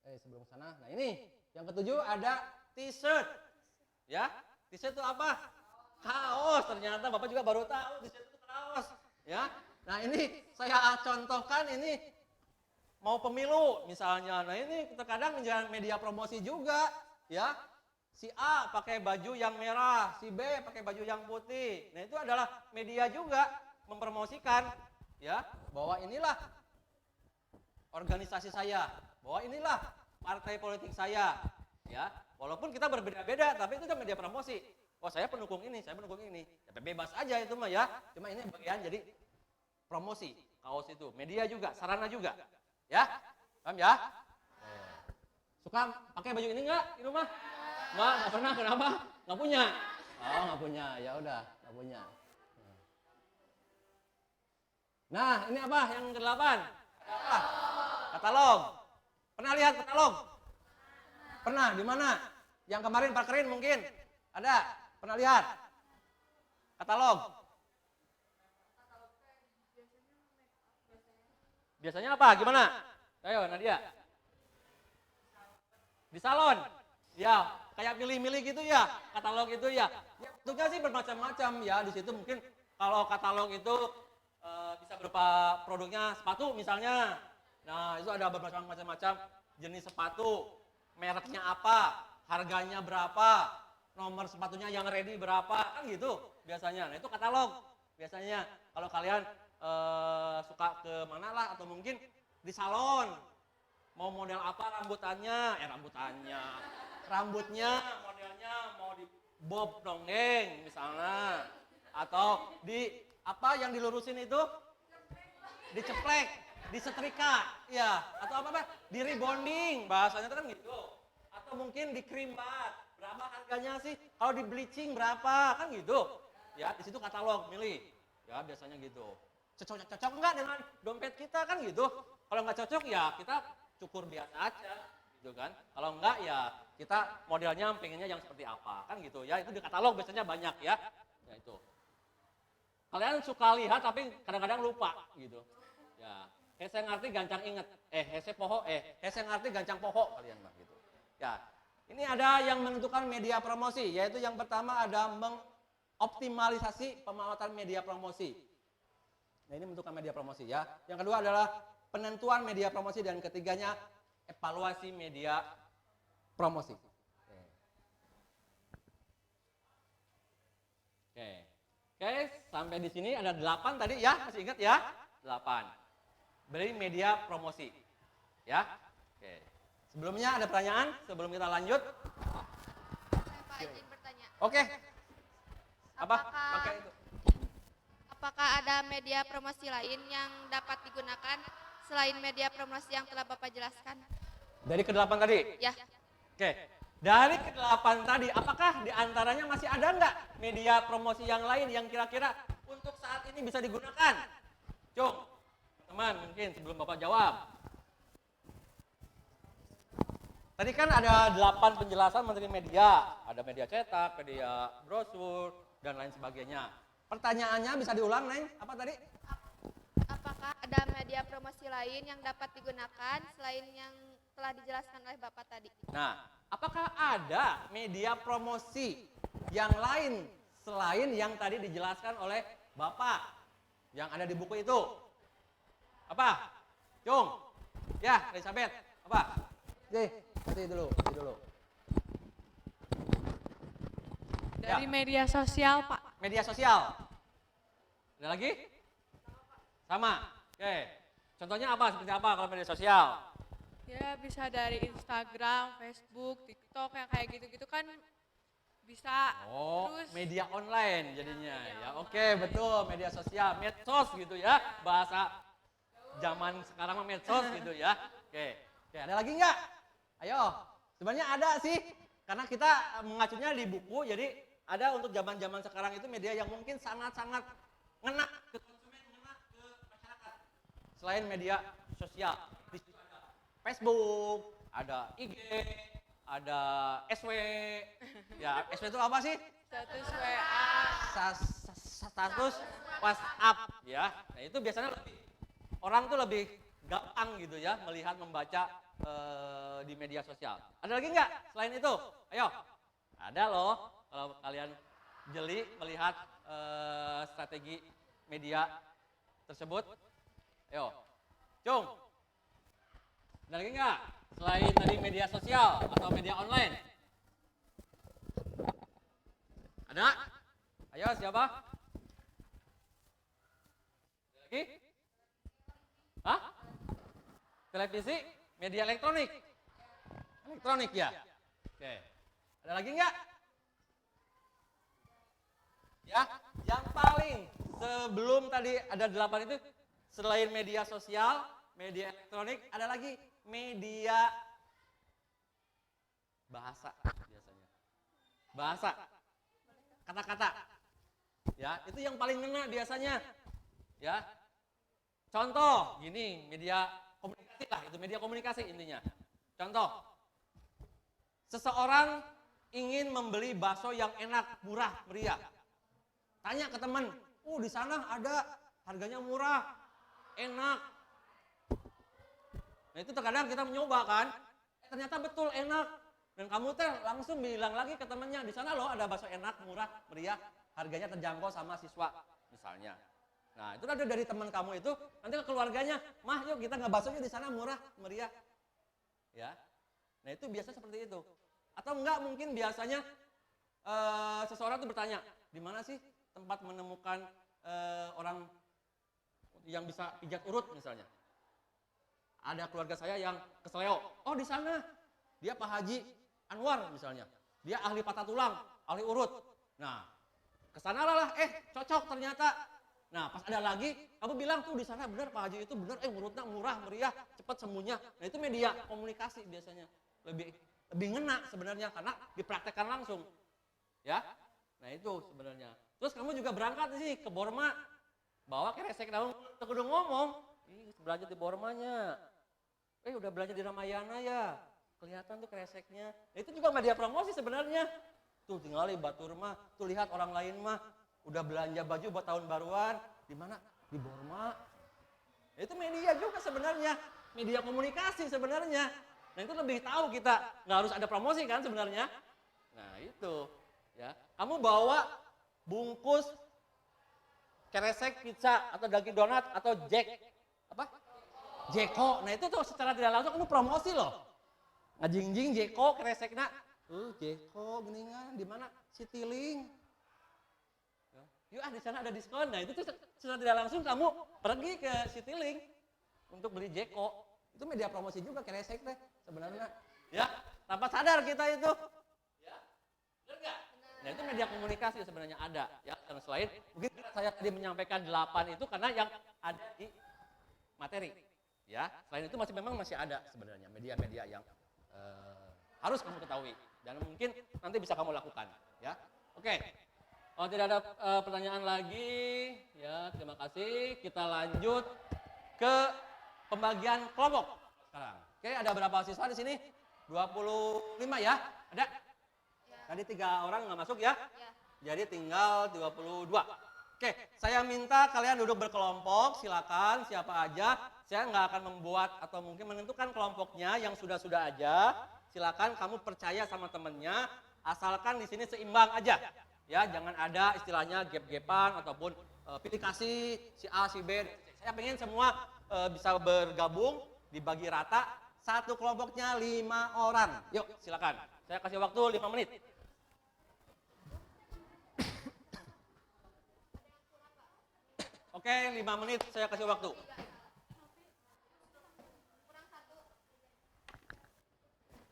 Sebelum sana, nah ini yang ketujuh ada t-shirt. Ya, t-shirt itu apa? Kaos. Ternyata Bapak juga baru tahu t-shirt itu kaos. Ya, nah ini saya contohkan ini mau pemilu misalnya. Nah ini terkadang menjadi media promosi juga, ya. Si A pakai baju yang merah, si B pakai baju yang putih. Nah itu adalah media juga mempromosikan, ya, bahwa inilah organisasi saya, bahwa inilah partai politik saya, ya. Walaupun kita berbeda-beda, tapi itu kan media promosi. Oh saya pendukung ini, saya pendukung ini. Ya, bebas aja itu mah ya. Cuma ini bagian jadi promosi kaos itu, media juga, sarana juga. Ya, paham ya? Suka pakai baju ini enggak di rumah? Enggak pernah, kenapa? Enggak punya. Oh, enggak punya. Ya udah, enggak punya. Nah, ini apa yang ke-8? Apa? Katalog. Pernah lihat katalog? Pernah, di mana? Yang kemarin parkerin mungkin? Ada? Pernah lihat? Katalog. Biasanya apa? Gimana? Ayo Nadia. Di salon. Ya, kayak milih-milih gitu ya, katalog itu ya. Ya bentuknya sih bermacam-macam ya. Di situ mungkin kalau katalog itu bisa berupa produknya sepatu misalnya. Nah, itu ada bermacam-macam jenis sepatu, mereknya apa, harganya berapa, nomor sepatunya yang ready berapa, kan gitu biasanya. Nah, itu katalog biasanya. Kalau kalian suka ke mana lah atau mungkin di salon mau model apa rambutnya modelnya mau di bob dongeng misalnya, atau di apa yang dilurusin itu diceplek, disetrika ya, atau apa di rebonding bahasanya itu kan gitu, atau mungkin di krimbat berapa harganya sih, kalau di bleaching berapa, kan gitu ya. Di situ katalog milih ya, biasanya gitu. Cocok enggak dengan dompet kita, kan gitu. Kalau nggak cocok ya kita cukur biasa aja gitu kan. Kalau enggak ya kita modelnya pengennya yang seperti apa, kan gitu ya. Itu di katalog biasanya banyak ya. Ya itu. Kalian suka lihat tapi kadang-kadang lupa gitu. Ya, hese ngerti gancang inget. Hese ngerti gancang poho kalian mah gitu. Ya. Ini ada yang menentukan media promosi, yaitu yang pertama ada mengoptimalisasi pemanfaatan media promosi. Nah, ini menentukan media promosi ya. Yang kedua adalah penentuan media promosi, dan ketiganya evaluasi media promosi. Oke, sampai di sini ada 8 tadi ya, masih ingat ya? 8. Beri media promosi. Ya. Oke. Sebelumnya ada pertanyaan sebelum kita lanjut? Pak izin bertanya. Oke. Apa? Pakai itu. Apakah ada media promosi lain yang dapat digunakan selain media promosi yang telah Bapak jelaskan? Dari ke-8 tadi? Ya. Oke. Dari ke-8 tadi, apakah diantaranya masih ada nggak media promosi yang lain yang kira-kira untuk saat ini bisa digunakan? Cung, teman mungkin sebelum Bapak jawab. Tadi kan ada 8 penjelasan menteri media. Ada media cetak, media brosur, dan lain sebagainya. Pertanyaannya bisa diulang, Neng? Apa tadi? Apakah ada media promosi lain yang dapat digunakan selain yang telah dijelaskan oleh Bapak tadi? Nah, apakah ada media promosi yang lain selain yang tadi dijelaskan oleh Bapak yang ada di buku itu? Apa? Cung? Ya, Elizabeth. Apa? Nanti dulu. Dari media sosial, Pak. Media sosial. Ada lagi? Sama. Oke. Contohnya apa? Seperti apa kalau media sosial? Ya bisa dari Instagram, Facebook, TikTok yang kayak gitu-gitu kan bisa. Oh, Terus media online jadinya ya. Oke, betul, media sosial, medsos gitu ya. Bahasa zaman sekarang mah medsos gitu ya. Oke. Oke, ada lagi nggak? Ayo. Sebenarnya ada sih. Karena kita mengacunya di buku, jadi ada untuk zaman-zaman sekarang itu media yang mungkin sangat-sangat ngena ke konsumen, ngena ke masyarakat. Selain media sosial, di situ ada Facebook, ada IG, ada SW. Ya, SW itu apa sih? status WA. Status WhatsApp ya. Nah, itu biasanya orang tuh lebih gampang gitu ya melihat membaca di media sosial. Ada lagi nggak selain itu? Ayo. Ada loh kalau kalian jeli melihat strategi media tersebut. Ayo. Cung. Ada lagi nggak selain tadi media sosial atau media online? Ada? Ayo siapa? Ada lagi? Hah? Televisi? Media elektronik? Elektronik ya? Oke. Ada lagi nggak? Ya, yang paling sebelum tadi ada 8 itu, selain media sosial, media elektronik, ada lagi media bahasa biasanya. Bahasa, kata-kata. Ya, itu yang paling ngena biasanya. Ya. Contoh, gini, media komunikasi lah, itu media komunikasi intinya. Contoh, seseorang ingin membeli bakso yang enak, murah, meriah. Tanya ke teman, di sana ada, harganya murah, enak. Nah itu terkadang kita mencoba kan, ternyata betul enak. Dan kamu teh langsung bilang lagi ke temannya, di sana loh ada bakso enak, murah, meriah, harganya terjangkau sama siswa misalnya. Nah itu ada dari teman kamu itu, nanti ke keluarganya, mah yuk kita ngebakso yuk di sana murah, meriah. Ya, nah itu biasa seperti itu. Atau enggak mungkin biasanya seseorang tuh bertanya, di mana sih tempat menemukan orang yang bisa pijat urut misalnya. Ada keluarga saya yang ke Seleo, oh di sana dia Pak Haji Anwar misalnya, dia ahli patah tulang, ahli urut. Nah kesana lah, cocok ternyata. Nah pas ada lagi, kamu bilang tuh di sana benar Pak Haji itu benar, urutnya murah, meriah, cepat sembuhnya. Nah itu media komunikasi biasanya lebih ngena sebenarnya karena dipraktekkan langsung, ya. Nah itu sebenarnya. Terus kamu juga berangkat sih ke Borma, bawa kresek daun, kudu ngomong, belanja di Bormanya. Udah belanja di Ramayana ya, kelihatan tuh kreseknya. Nah, itu juga media promosi sebenarnya. Tuh tinggal di Batur mah, tuh lihat orang lain mah udah belanja baju buat tahun baruan, di mana? Di Borma. Nah, itu media juga sebenarnya, media komunikasi sebenarnya. Nah itu lebih tahu kita, nggak harus ada promosi kan sebenarnya. Nah itu, ya. Kamu bawa bungkus kresek pizza atau daging donat atau Jeko. Nah itu tuh secara tidak langsung kamu promosi loh. Ngajingjing Jeko kresekna. Jeko geningan di mana? Citylink. Yuk di sana ada diskon. Nah itu tuh secara tidak langsung kamu pergi ke Citylink untuk beli Jeko. Itu media promosi juga kresek teh sebenarnya. Ya, tanpa sadar kita itu. Ya. Benar enggak? Nah, itu media komunikasi sebenarnya ada ya. Dan selain mungkin saya tadi menyampaikan 8 itu karena yang ada di materi. Ya, selain itu masih ada sebenarnya media-media yang harus kamu ketahui dan mungkin nanti bisa kamu lakukan, ya. Oke. Kalau tidak ada pertanyaan lagi, ya terima kasih. Kita lanjut ke pembagian kelompok sekarang. Oke, ada berapa siswa di sini? 25 ya? Ada? Ya. Tadi 3 orang nggak masuk ya? Ya. Jadi tinggal 22. Oke, saya minta kalian duduk berkelompok, silakan siapa aja. Saya nggak akan membuat atau mungkin menentukan kelompoknya yang sudah aja. Silakan kamu percaya sama temennya, asalkan di sini seimbang aja. Ya, jangan ada istilahnya gap-gapan ataupun pilih kasih si A, si B. Saya pengen semua bisa bergabung, dibagi rata. Satu kelompoknya 5 orang. Yuk, silakan. Saya kasih waktu 5 menit. Oke, 5 menit saya kasih waktu.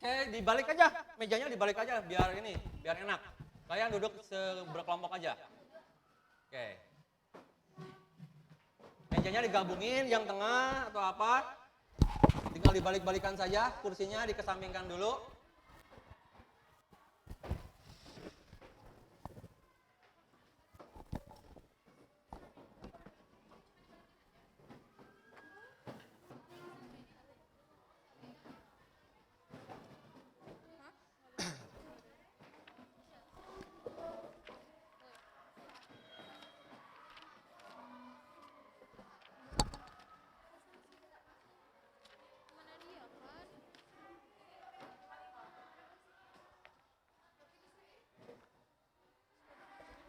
Oke, dibalik aja, mejanya dibalik aja biar ini, biar enak. Kalian duduk berkelompok aja. Oke. Mejanya digabungin, yang tengah atau apa, tinggal dibalik-balikan saja, kursinya dikesampingkan dulu.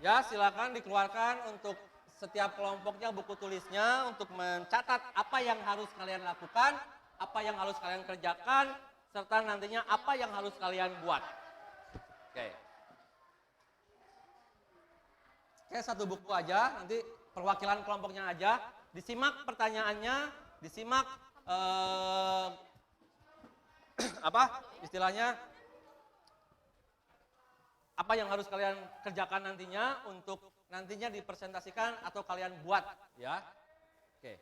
Ya, silakan dikeluarkan untuk setiap kelompoknya buku tulisnya untuk mencatat apa yang harus kalian lakukan, apa yang harus kalian kerjakan, serta nantinya apa yang harus kalian buat. Oke. Oke, satu buku aja, nanti perwakilan kelompoknya aja. Disimak pertanyaannya, disimak apa istilahnya, apa yang harus kalian kerjakan nantinya untuk nantinya dipresentasikan atau kalian buat ya. Oke.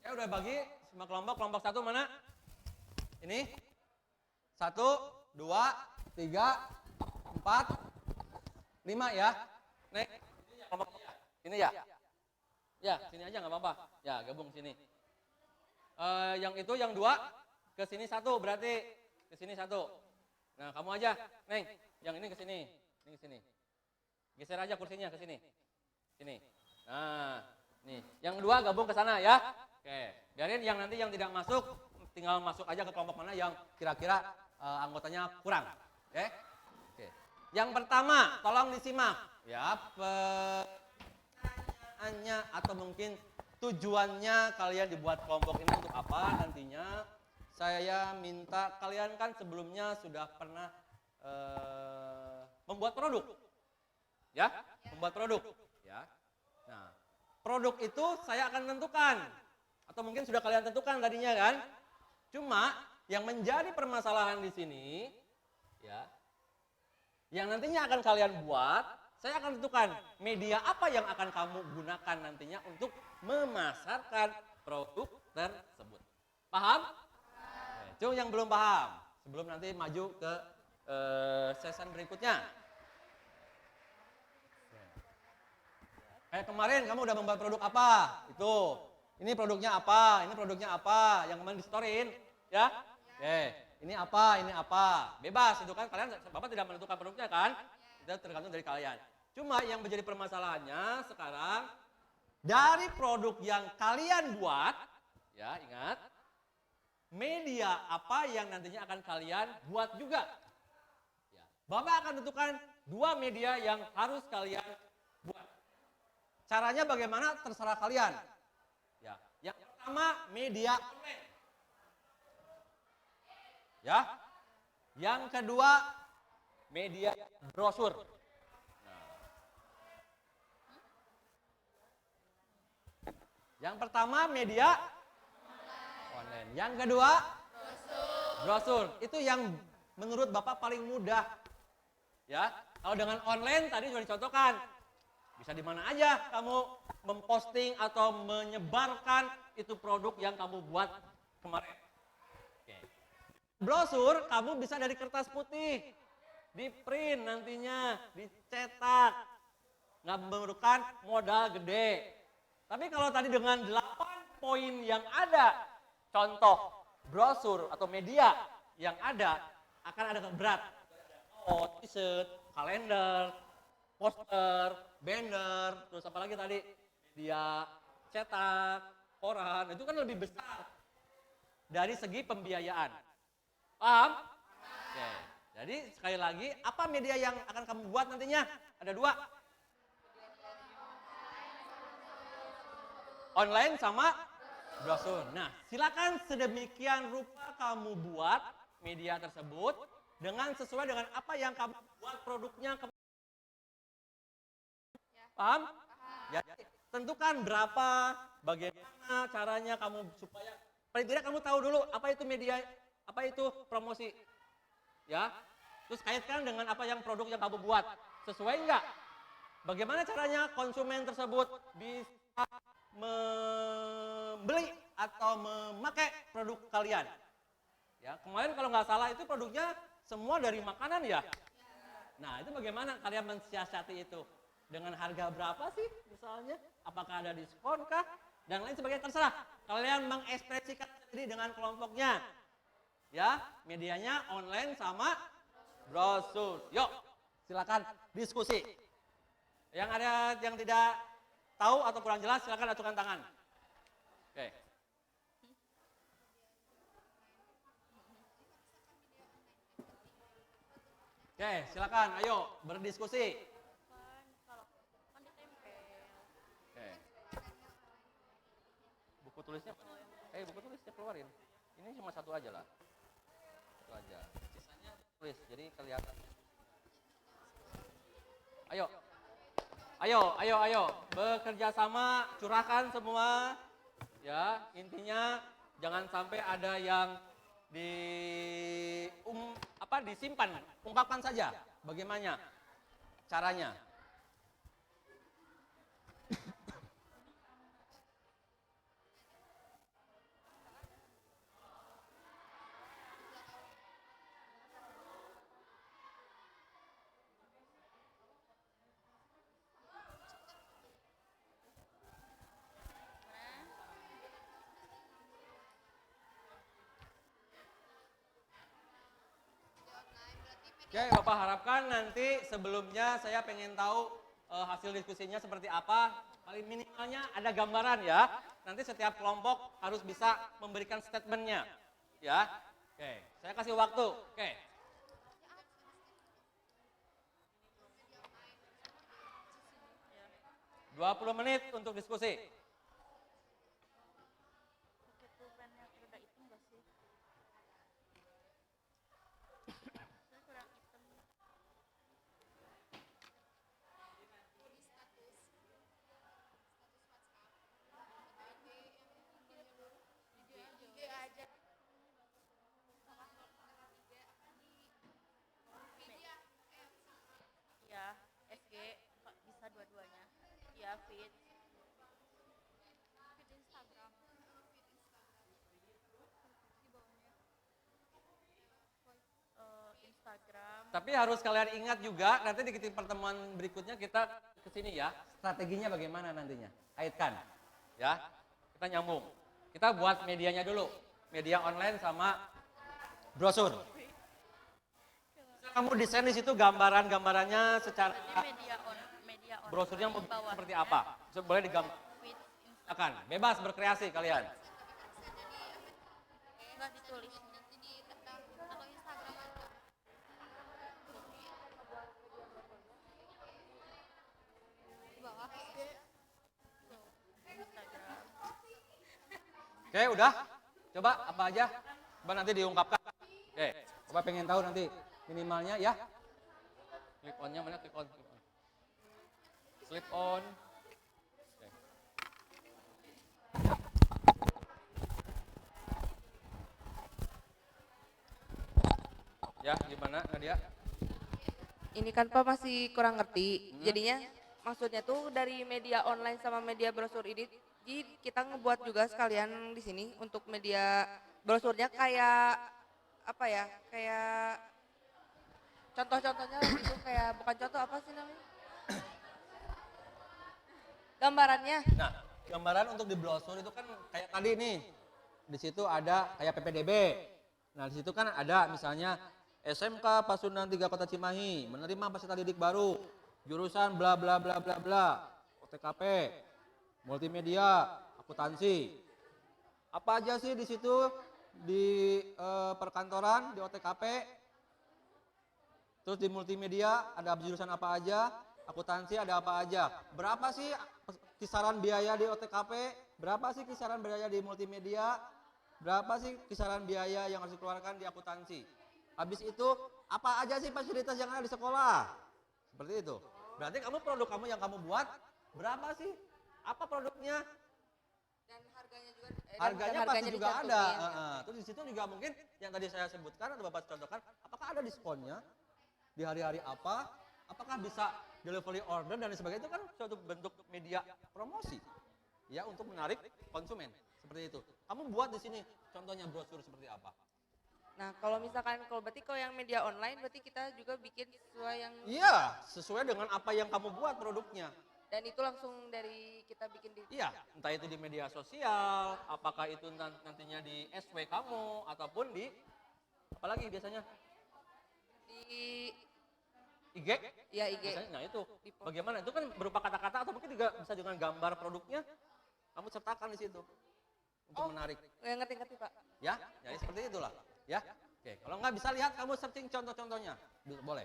Ya udah bagi semua kelompok. Kelompok satu mana? Ini. 1, 2, 3, 4, 5 ya. Nek, kelompoknya. Ini ya. Ya, sini aja nggak apa-apa. Ya, gabung sini. Yang itu yang 2 ke sini 1 berarti. Ke sini 1. Nah, kamu aja, Neng. Yang ini ke sini. Ini ke sini. Geser aja kursinya ke sini. Sini. Nah, nih. Yang 2 gabung ke sana ya. Oke. Biarin yang nanti yang tidak masuk, tinggal masuk aja ke kelompok mana yang kira-kira anggotanya kurang. Oke. Oke. Yang pertama, tolong disimak ya pertanyaannya atau mungkin tujuannya kalian dibuat kelompok ini untuk apa nantinya. Saya minta kalian kan sebelumnya sudah pernah membuat produk, ya, membuat produk, ya. Nah, produk itu saya akan tentukan, atau mungkin sudah kalian tentukan tadinya kan. Cuma yang menjadi permasalahan di sini, ya, yang nantinya akan kalian buat, saya akan tentukan media apa yang akan kamu gunakan nantinya untuk memasarkan produk tersebut. Paham? Itu yang belum paham, sebelum nanti maju ke sesi berikutnya. Kayak kemarin kamu udah membuat produk apa? Itu. Ini produknya apa? Ini produknya apa? Yang kemarin di-storyin, ya? Oke, ini apa? Bebas itu kan, kalian Bapak tidak menentukan produknya kan? Itu tergantung dari kalian. Cuma yang menjadi permasalahannya sekarang dari produk yang kalian buat, ya ingat, media apa yang nantinya akan kalian buat juga. Ya. Bapak akan tentukan 2 media yang harus kalian buat. Caranya bagaimana terserah kalian. Ya. Yang pertama media online. Ya. Yang kedua media brosur. Nah. Yang pertama media online. Yang kedua, brosur. Itu yang menurut Bapak paling mudah. Ya, kalau dengan online tadi sudah dicontohkan. Bisa di mana aja kamu memposting atau menyebarkan itu produk yang kamu buat kemarin. Oke. Brosur kamu bisa dari kertas putih, di print nantinya, dicetak. Nggak memerlukan modal gede. Tapi kalau tadi dengan 8 poin yang ada, contoh brosur atau media yang ada akan ada berat. Oh, t-shirt, kalender, poster, banner, terus apa lagi tadi? Dia cetak, koran, itu kan lebih besar dari segi pembiayaan. Paham? Oke. Jadi sekali lagi, apa media yang akan kamu buat nantinya? Ada 2. Online sama brosur. Nah, silakan sedemikian rupa kamu buat media tersebut dengan sesuai dengan apa yang kamu buat produknya. Paham? Ya, tentukan berapa, bagaimana caranya kamu supaya Paling tidak kamu tahu dulu apa itu media, apa itu promosi. Ya. Terus kaitkan dengan apa yang produk yang kamu buat. Sesuai enggak? Bagaimana caranya konsumen tersebut bisa membeli atau memakai produk kalian? Ya, kemarin kalau nggak salah itu produknya semua dari makanan ya. Nah, itu bagaimana kalian mensiasati itu? Dengan harga berapa sih misalnya? Apakah ada diskon kah? Dan lain sebagainya, terserah. Kalian mengekspresikan sendiri dengan kelompoknya. Ya, medianya online sama brosur. Yuk, silakan diskusi. Yang ada yang tidak tahu atau kurang jelas silakan acukan tangan. Oke. Oke, silakan, ayo berdiskusi. Oke. Buku tulisnya, buku tulisnya keluarin. Ini cuma satu aja lah. Satu aja. Sisanya tulis, jadi kelihatan. Ayo. Ayo. Bekerja sama, curahkan semua. Ya, intinya jangan sampai ada yang disimpan. Ungkapkan saja bagaimana caranya. Oke, Bapak harapkan nanti sebelumnya saya pengen tahu hasil diskusinya seperti apa. Paling minimalnya ada gambaran ya. Nanti setiap kelompok harus bisa memberikan statementnya. Ya, oke. Saya kasih waktu. Oke. 20 menit untuk diskusi. Ya, SG bisa dua-duanya. Ya, feed. Instagram. Tapi harus kalian ingat juga, nanti di pertemuan berikutnya kita ke sini ya. Strateginya bagaimana nantinya? Kaitkan. Ya, kita nyambung. Kita buat medianya dulu. Media online sama brosur. Kamu desain di situ gambarannya secara Media on. brosurnya seperti apa? Boleh digambarkan. Bebas berkreasi kalian. Enggak ditulis. Oke, udah? Coba apa aja? Coba nanti diungkapkan. Oke, coba pengen tahu nanti minimalnya ya. Clip on-nya mana? Clip on. Clip on. Oke. Ya, gimana Nadia? Ini kan Pak masih kurang ngerti. Jadinya maksudnya tuh dari media online sama media brosur ini, jadi kita ngebuat juga sekalian di sini untuk media brosurnya kayak apa ya? Kayak contoh-contohnya gitu, kayak bukan contoh apa sih namanya? Gambarannya. Nah, gambaran untuk di brosur itu kan kayak tadi nih. Di situ ada kayak PPDB. Nah, di situ kan ada misalnya SMK Pasundan 3 Kota Cimahi menerima peserta didik baru, jurusan bla bla bla bla bla, OTKP, multimedia, akuntansi. Apa aja sih di situ di perkantoran, di OTKP? Terus di multimedia ada jurusan apa aja? Akuntansi ada apa aja? Berapa sih kisaran biaya di OTKP? Berapa sih kisaran biaya di multimedia? Berapa sih kisaran biaya yang harus dikeluarkan di akuntansi? Habis itu apa aja sih fasilitas yang ada di sekolah? Seperti itu. Berarti produk kamu yang kamu buat berapa sih? Apa produknya? Dan harganya juga. kan harganya dan pasti juga ada. dicantumin. Terus di situ juga mungkin yang tadi saya sebutkan atau Bapak contohkan, apakah ada diskonnya di hari-hari apa? Apakah bisa delivery order dan sebagainya, itu kan suatu bentuk media promosi ya untuk menarik konsumen seperti itu. Kamu buat di sini contohnya brosur seperti apa? Nah, kalau misalkan berarti kalau yang media online berarti kita juga bikin sesuai yang Iya, sesuai dengan apa yang kamu buat produknya. dan itu langsung dari kita bikin di Iya, entah itu di media sosial, apakah itu nantinya di SW kamu ataupun di apalagi biasanya di IG. ya IG. Biasanya, nah itu Di post. bagaimana? Itu kan berupa kata-kata atau mungkin juga bisa dengan gambar produknya. Kamu sertakan di situ untuk menarik. Ya, ngerti Pak. Ya, jadi seperti itulah. Ya, oke. Kalau nggak bisa lihat, kamu searching contoh-contohnya, boleh.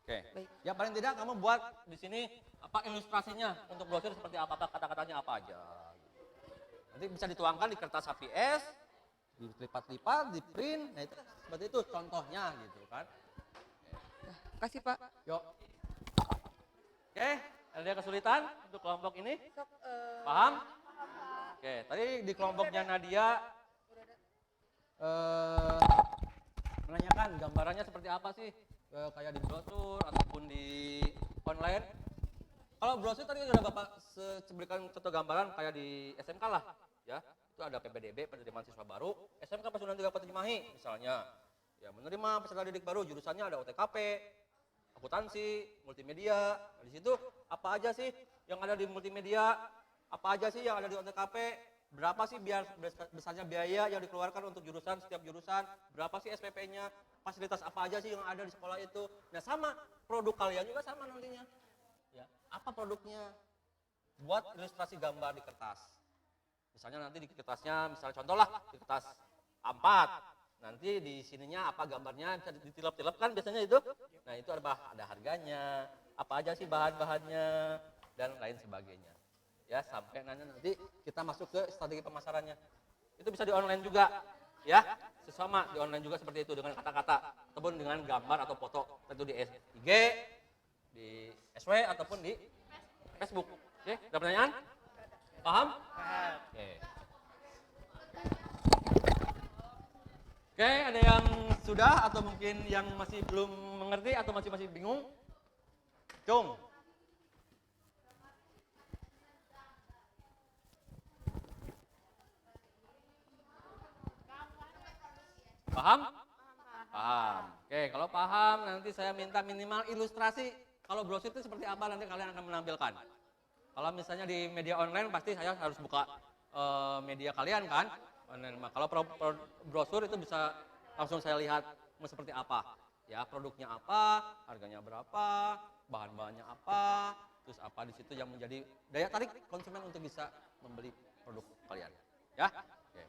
Oke. Baik. Ya paling tidak kamu buat di sini apa ilustrasinya untuk brosur seperti apa, kata-katanya apa aja. Nanti bisa dituangkan di kertas HVS, dilipat-lipat, di print. Nah itu seperti itu contohnya gitu kan. Kasih Pak. Yuk. Oke, ada kesulitan untuk kelompok ini? Sok, Paham? Oke, tadi di kelompoknya Nadia menanyakan gambarannya seperti apa sih? Kayak di brosur ataupun di online. Kalau brosur tadi sudah Bapak berikan contoh gambaran kayak di SMK lah, ya. Itu ada PPDB, penerimaan siswa baru, SMK Pasundan 3 Kota Cimahi misalnya. Ya, menerima peserta didik baru, jurusannya ada OTKP, akuntansi, multimedia. Nah, di situ apa aja sih yang ada di multimedia? Apa aja sih yang ada di OTKP? Berapa sih besarnya biaya yang dikeluarkan untuk jurusan, setiap jurusan? Berapa sih SPP-nya? Fasilitas apa aja sih yang ada di sekolah itu? Nah sama, produk kalian juga sama nantinya. Ya, apa produknya? Buat ilustrasi gambar di kertas. Misalnya nanti di kertasnya, misalnya contoh lah, di kertas A4. Nanti di sininya apa gambarnya, bisa ditilap-tilap kan biasanya itu. Nah itu ada harganya, apa aja sih bahan-bahannya, dan lain sebagainya. Ya sampai nanti kita masuk ke strategi pemasarannya. Itu bisa di online juga, ya. Sesama di online juga seperti itu dengan kata-kata ataupun dengan gambar atau foto. Tentu di IG, di SW ataupun di Facebook. Oke, ada pertanyaan? Paham? Paham. Oke. Oke, ada yang sudah atau mungkin yang masih belum mengerti atau masih bingung? Cung. Paham? Paham. Oke, kalau paham nanti saya minta minimal ilustrasi. Kalau brosur itu seperti apa nanti kalian akan menampilkan. Kalau misalnya di media online pasti saya harus buka media kalian kan. Kalau brosur itu bisa langsung saya lihat mau seperti apa. Ya, produknya apa, harganya berapa, bahan-bahannya apa, terus apa di situ yang menjadi daya tarik konsumen untuk bisa membeli produk kalian. Ya. Oke.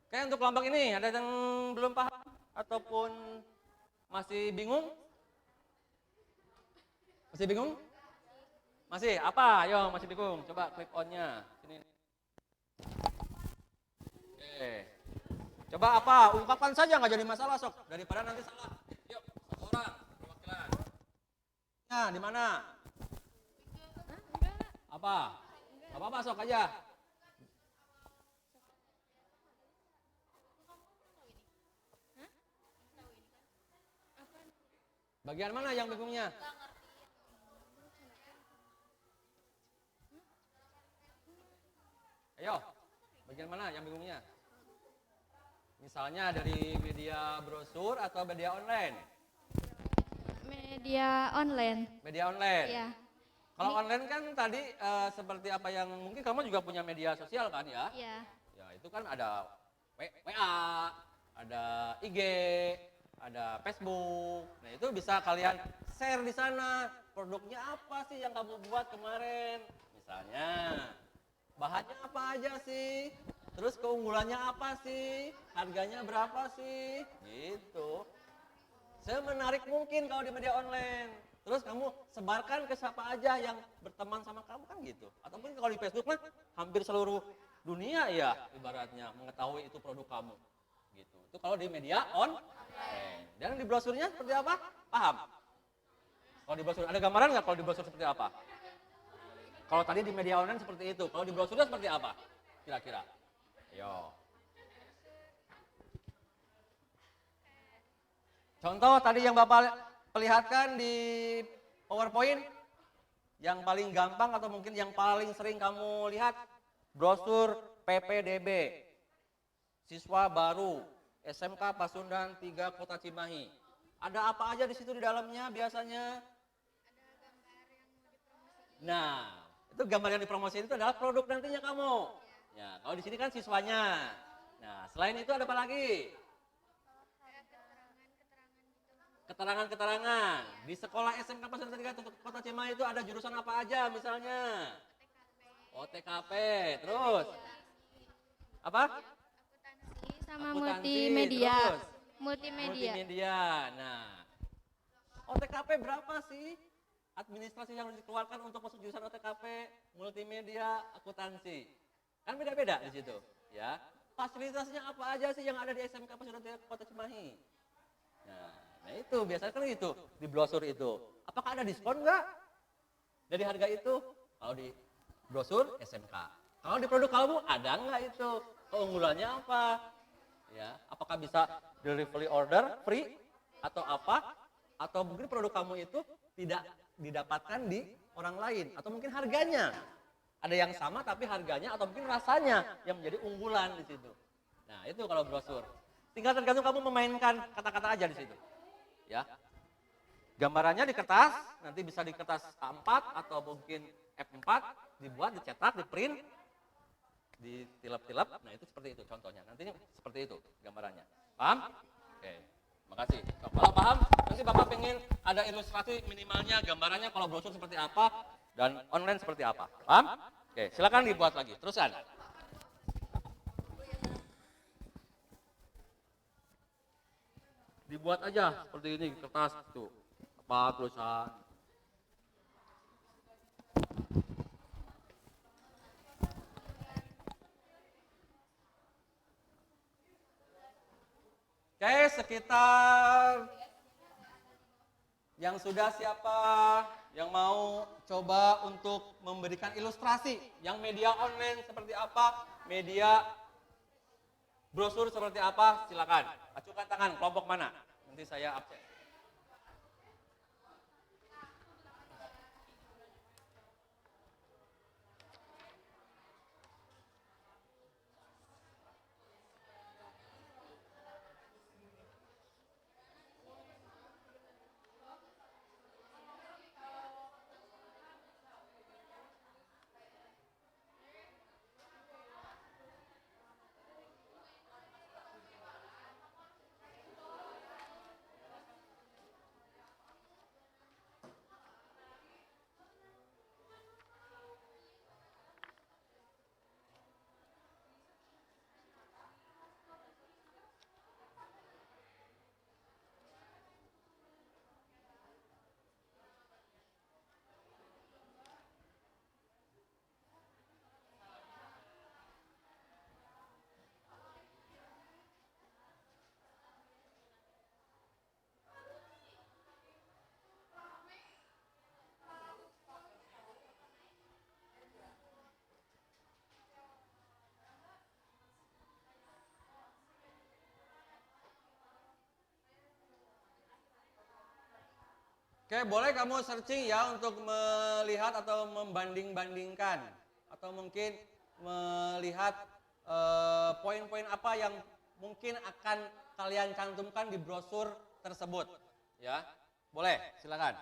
Oke, untuk kelompok ini ada yang belum paham ataupun masih bingung? Masih bingung? Masih? Apa? Ayo, masih bingung. Coba click on-nya. Sini. Oke. Coba apa? Ungkapkan saja, nggak jadi masalah sok. Daripada nanti salah. Yuk, satu orang perwakilan. Nah, di mana? Apa? Apa-apa sok aja. Bagian mana yang bingungnya? Ayo, bagian mana yang bingungnya? Misalnya dari media brosur atau media online? Media online. Media online. Iya. Kalau online kan tadi seperti apa yang mungkin kamu juga punya media sosial kan ya? Iya. Ya itu kan ada WA, ada IG, ada Facebook. Nah itu bisa kalian share di sana. Produknya apa sih yang kamu buat kemarin? Misalnya bahannya apa aja sih? Terus keunggulannya apa sih? Harganya berapa sih? Gitu. Semenarik mungkin kalau di media online. Terus kamu sebarkan ke siapa aja yang berteman sama kamu kan gitu. Ataupun kalau di Facebook mah hampir seluruh dunia ya ibaratnya mengetahui itu produk kamu. Gitu. Itu kalau di media online. Dan di brosurnya seperti apa? Paham? Kalau di brosur ada gambaran nggak kalau di brosur seperti apa? Kalau tadi di media online seperti itu. Kalau di brosurnya seperti apa? Kira-kira. Yo. Contoh tadi yang Bapak perlihatkan di PowerPoint, yang paling gampang atau mungkin yang paling sering kamu lihat, brosur PPDB, siswa baru, SMK Pasundan 3 Kota Cimahi. Ada apa aja di situ di dalamnya biasanya? Nah, itu gambar yang dipromosikan itu adalah produk nantinya kamu. Ya, kalau di sini kan siswanya. Nah, selain itu ada apa lagi? Keterangan-keterangan. Di sekolah SMK Pasundan 3 Kota Cimahi itu ada jurusan apa aja misalnya? OTKP, terus apa? Sama Akuntansi, multimedia. terus Multimedia. multimedia. Nah, OTKP berapa sih administrasi yang harus dikeluarkan untuk masuk jurusan OTKP, multimedia, akuntansi? Kan beda-beda di situ, ya. Fasilitasnya apa aja sih yang ada di SMK Pasundan 3 Kota Cimahi? Nah itu biasanya kan itu di brosur itu. Apakah ada diskon enggak dari harga itu? Kalau di brosur SMK. Kalau di produk kamu ada enggak itu? Keunggulannya apa? Ya, apakah bisa delivery order free atau apa? Atau mungkin produk kamu itu tidak didapatkan di orang lain atau mungkin harganya ada yang sama tapi harganya atau mungkin rasanya yang menjadi unggulan di situ. Nah, itu kalau brosur. Tinggal tergantung kamu memainkan kata-kata aja di situ. Ya. Gambarannya di kertas, nanti bisa di kertas A4 atau mungkin F4, dibuat, dicetak, diprint, ditilap-tilap. Nah, itu seperti itu contohnya. Nanti seperti itu gambarannya. Paham? Oke. Makasih. Kalau paham, nanti Bapak pengen ada ilustrasi minimalnya gambarannya kalau brosur seperti apa dan online seperti apa. Paham? Oke, silakan dibuat lagi. Terusan. Dibuat aja seperti ini kertas tuh. Apa tulisan? Oke, sekitar yang sudah siapa yang mau coba untuk memberikan ilustrasi yang media online seperti apa, media brosur seperti apa, silakan. Acukan tangan, kelompok mana? Nanti saya absen. Oke, boleh kamu searching ya untuk melihat atau membanding-bandingkan atau mungkin melihat poin-poin apa yang mungkin akan kalian cantumkan di brosur tersebut, ya. Boleh, silakan.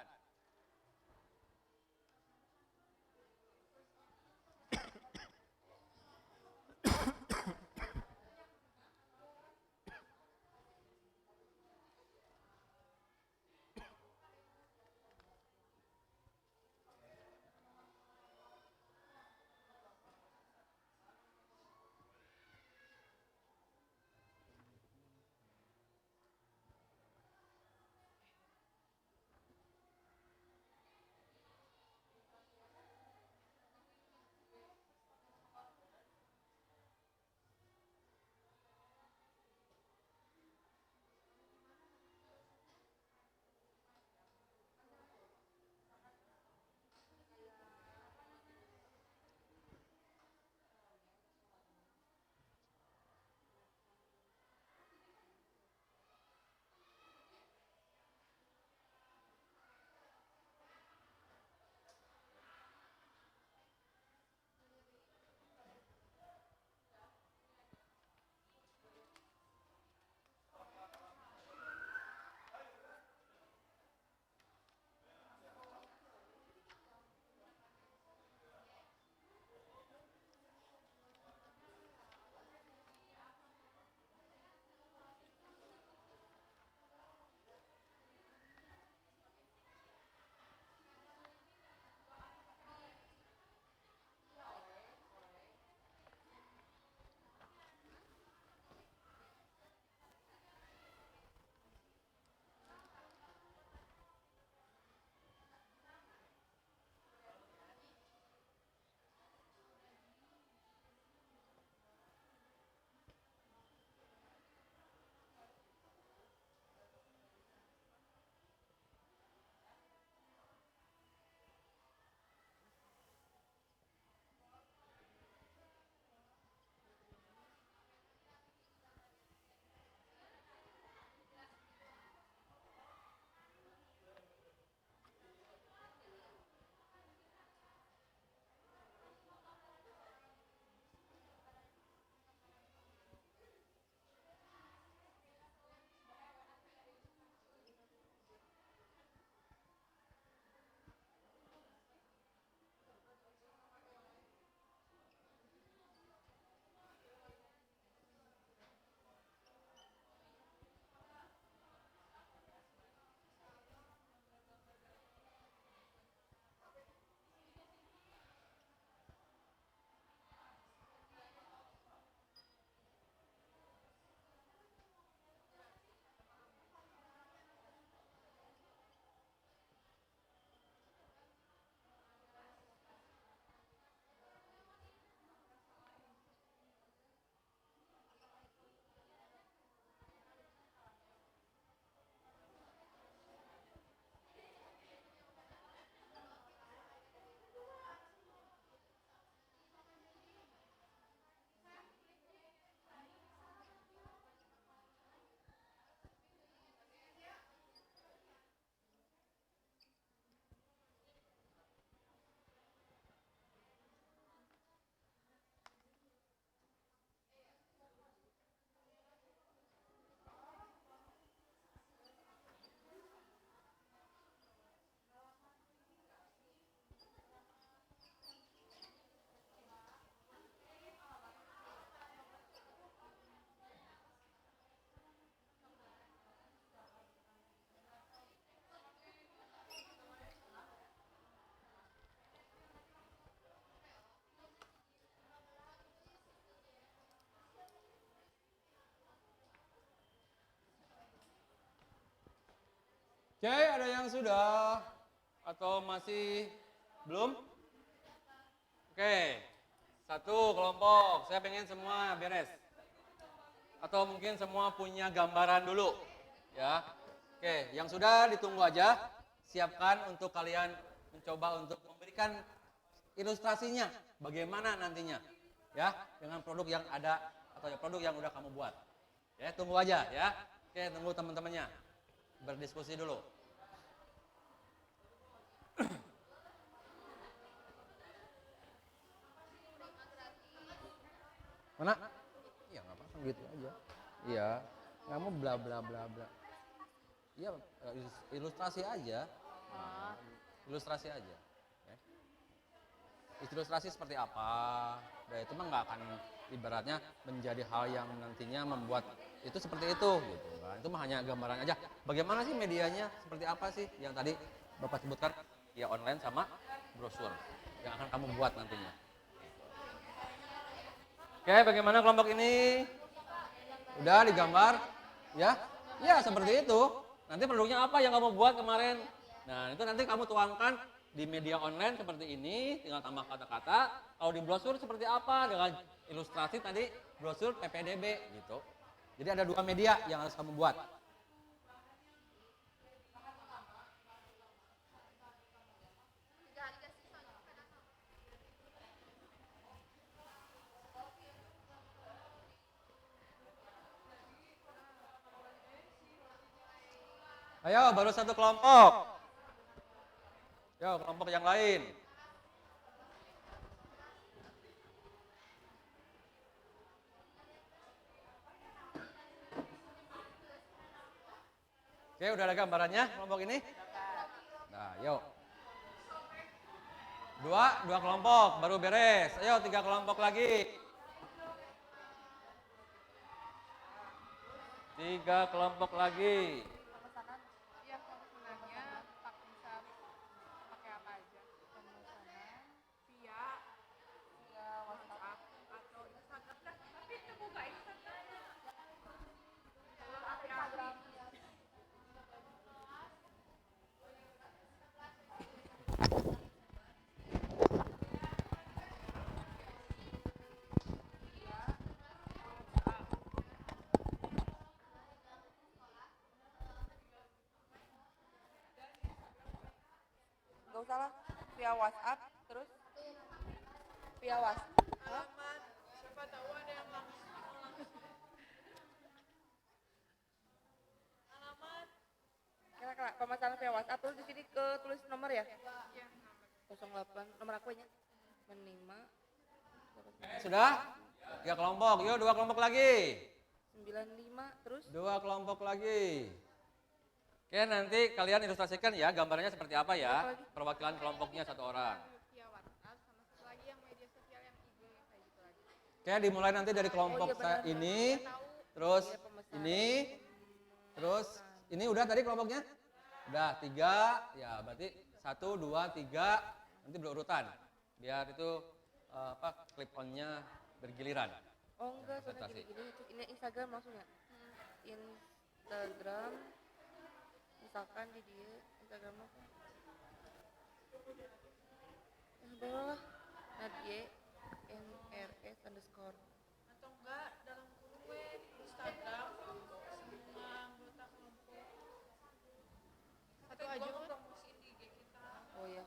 Oke, ada yang sudah atau masih belum? Oke, satu kelompok, saya pengen semua beres. Atau mungkin semua punya gambaran dulu, ya. Oke, yang sudah ditunggu aja, siapkan untuk kalian mencoba untuk memberikan ilustrasinya, bagaimana nantinya, ya, dengan produk yang ada atau produk yang udah kamu buat. Ya, tunggu aja, ya. Oke, tunggu teman-temannya berdiskusi dulu. Mana? Iya nggak apa-apa gitu aja. Iya, kamu bla bla bla bla. Iya, ilustrasi aja. Ilustrasi aja. Ya. Ilustrasi seperti apa? Nah, itu mah nggak akan ibaratnya menjadi hal yang nantinya membuat itu seperti itu gitu kan. Itu mah hanya gambaran aja. Bagaimana sih medianya? Seperti apa sih yang tadi Bapak sebutkan? Ya online sama brosur yang akan kamu buat nantinya. Oke, bagaimana kelompok ini? Udah digambar? Ya? Ya, seperti itu. Nanti produknya apa yang kamu buat kemarin? Nah, itu nanti kamu tuangkan di media online seperti ini, tinggal tambah kata-kata. Kalau di brosur seperti apa? Dengan ilustrasi tadi, brosur PPDB gitu. Jadi ada dua media yang harus kamu buat. Ayo, baru satu kelompok. Yo, kelompok yang lain. Oke, udah ada gambarannya kelompok ini? Nah, yuk. Dua kelompok, baru beres. Ayo, 3 kelompok lagi. 3 kelompok lagi. Gak usah lah, via WhatsApp, terus via WhatsApp. Alamat, siapa tahu ada yang alamat. Kira-kira pemasaran via WhatsApp, terus di sini ke tulis nomor ya? Iya. 08, nomor aku nya. Menima. Sudah? 3 kelompok, yuk 2 kelompok lagi. 95, terus? 2 kelompok lagi. Oke, nanti kalian ilustrasikan ya gambarnya seperti apa ya. Perwakilan kelompoknya 1 orang. Oke, dimulai nanti dari kelompok ini, terus ini, terus ini udah tadi kelompoknya? Udah 3, ya berarti 1, 2, 3, nanti berurutan. Biar itu clip on-nya bergiliran. Oh enggak, soalnya gini-gini, ini Instagram maksudnya. Instagram, misalkan di dia, Instagram apa? Lah, Nadia, NRS _. Atau enggak, dalam kurung web, Instagram, semua anggota kelompok. Satu aja promosiin di IG kita. Oh iya.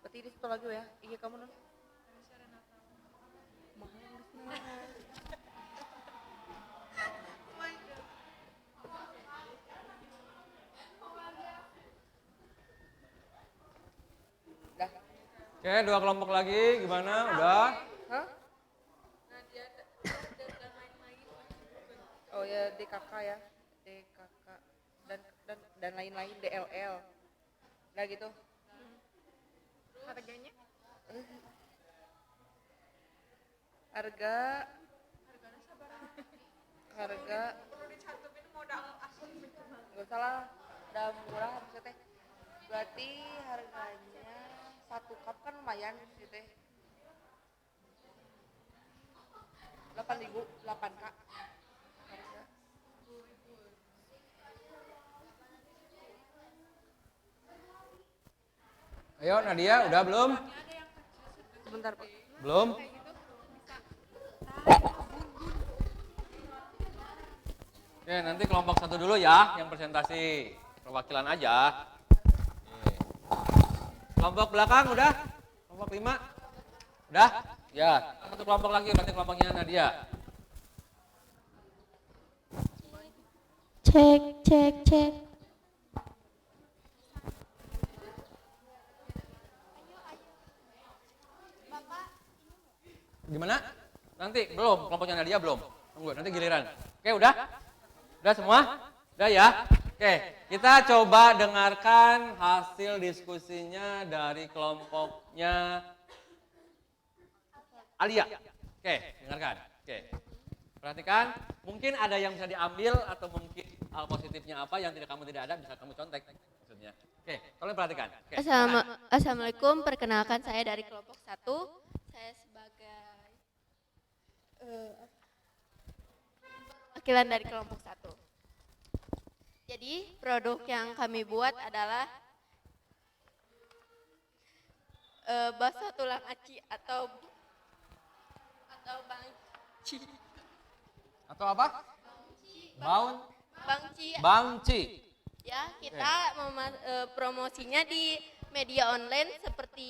Berarti di situ lagi ya, IG kamu non? Dah. Oke, 2 kelompok lagi, gimana? Udah? Hah? Oh ya, DKK ya, DKK dan lain-lain, DLL. Nah gitu. Harganya? Harga perlu dicantumin modal asli. Gak usah lah, udah murah maksudnya teh. Berarti harganya 1 cup kan lumayan gitu teh. 8.000, 8K. Harga. Ayo Nadia, udah belum? Sebentar Pak. Belum? Oke, nanti kelompok 1 dulu ya, yang presentasi perwakilan aja. Oke. Kelompok belakang udah? Kelompok 5? Udah? Ya, satu kelompok lagi, berarti kelompoknya Nadia. Cek, cek, cek. Gimana? Nanti belum, kelompoknya Nadia belum. Tunggu, nanti giliran. Oke, udah? Udah semua? Udah ya? Oke, kita coba dengarkan hasil diskusinya dari kelompoknya Alia. Oke, dengarkan. Oke. Perhatikan, mungkin ada yang bisa diambil atau mungkin hal positifnya apa yang kamu tidak ada bisa kamu contek maksudnya. Oke, tolong perhatikan. Oke, Assalamualaikum, perkenalkan saya dari kelompok 1. Saya sebagai wakilan dari kelompok 1. Jadi produk yang kami buat adalah bakso tulang aci atau bangci. Atau apa? Bangci. Bangci. Ya, kita promosinya di media online seperti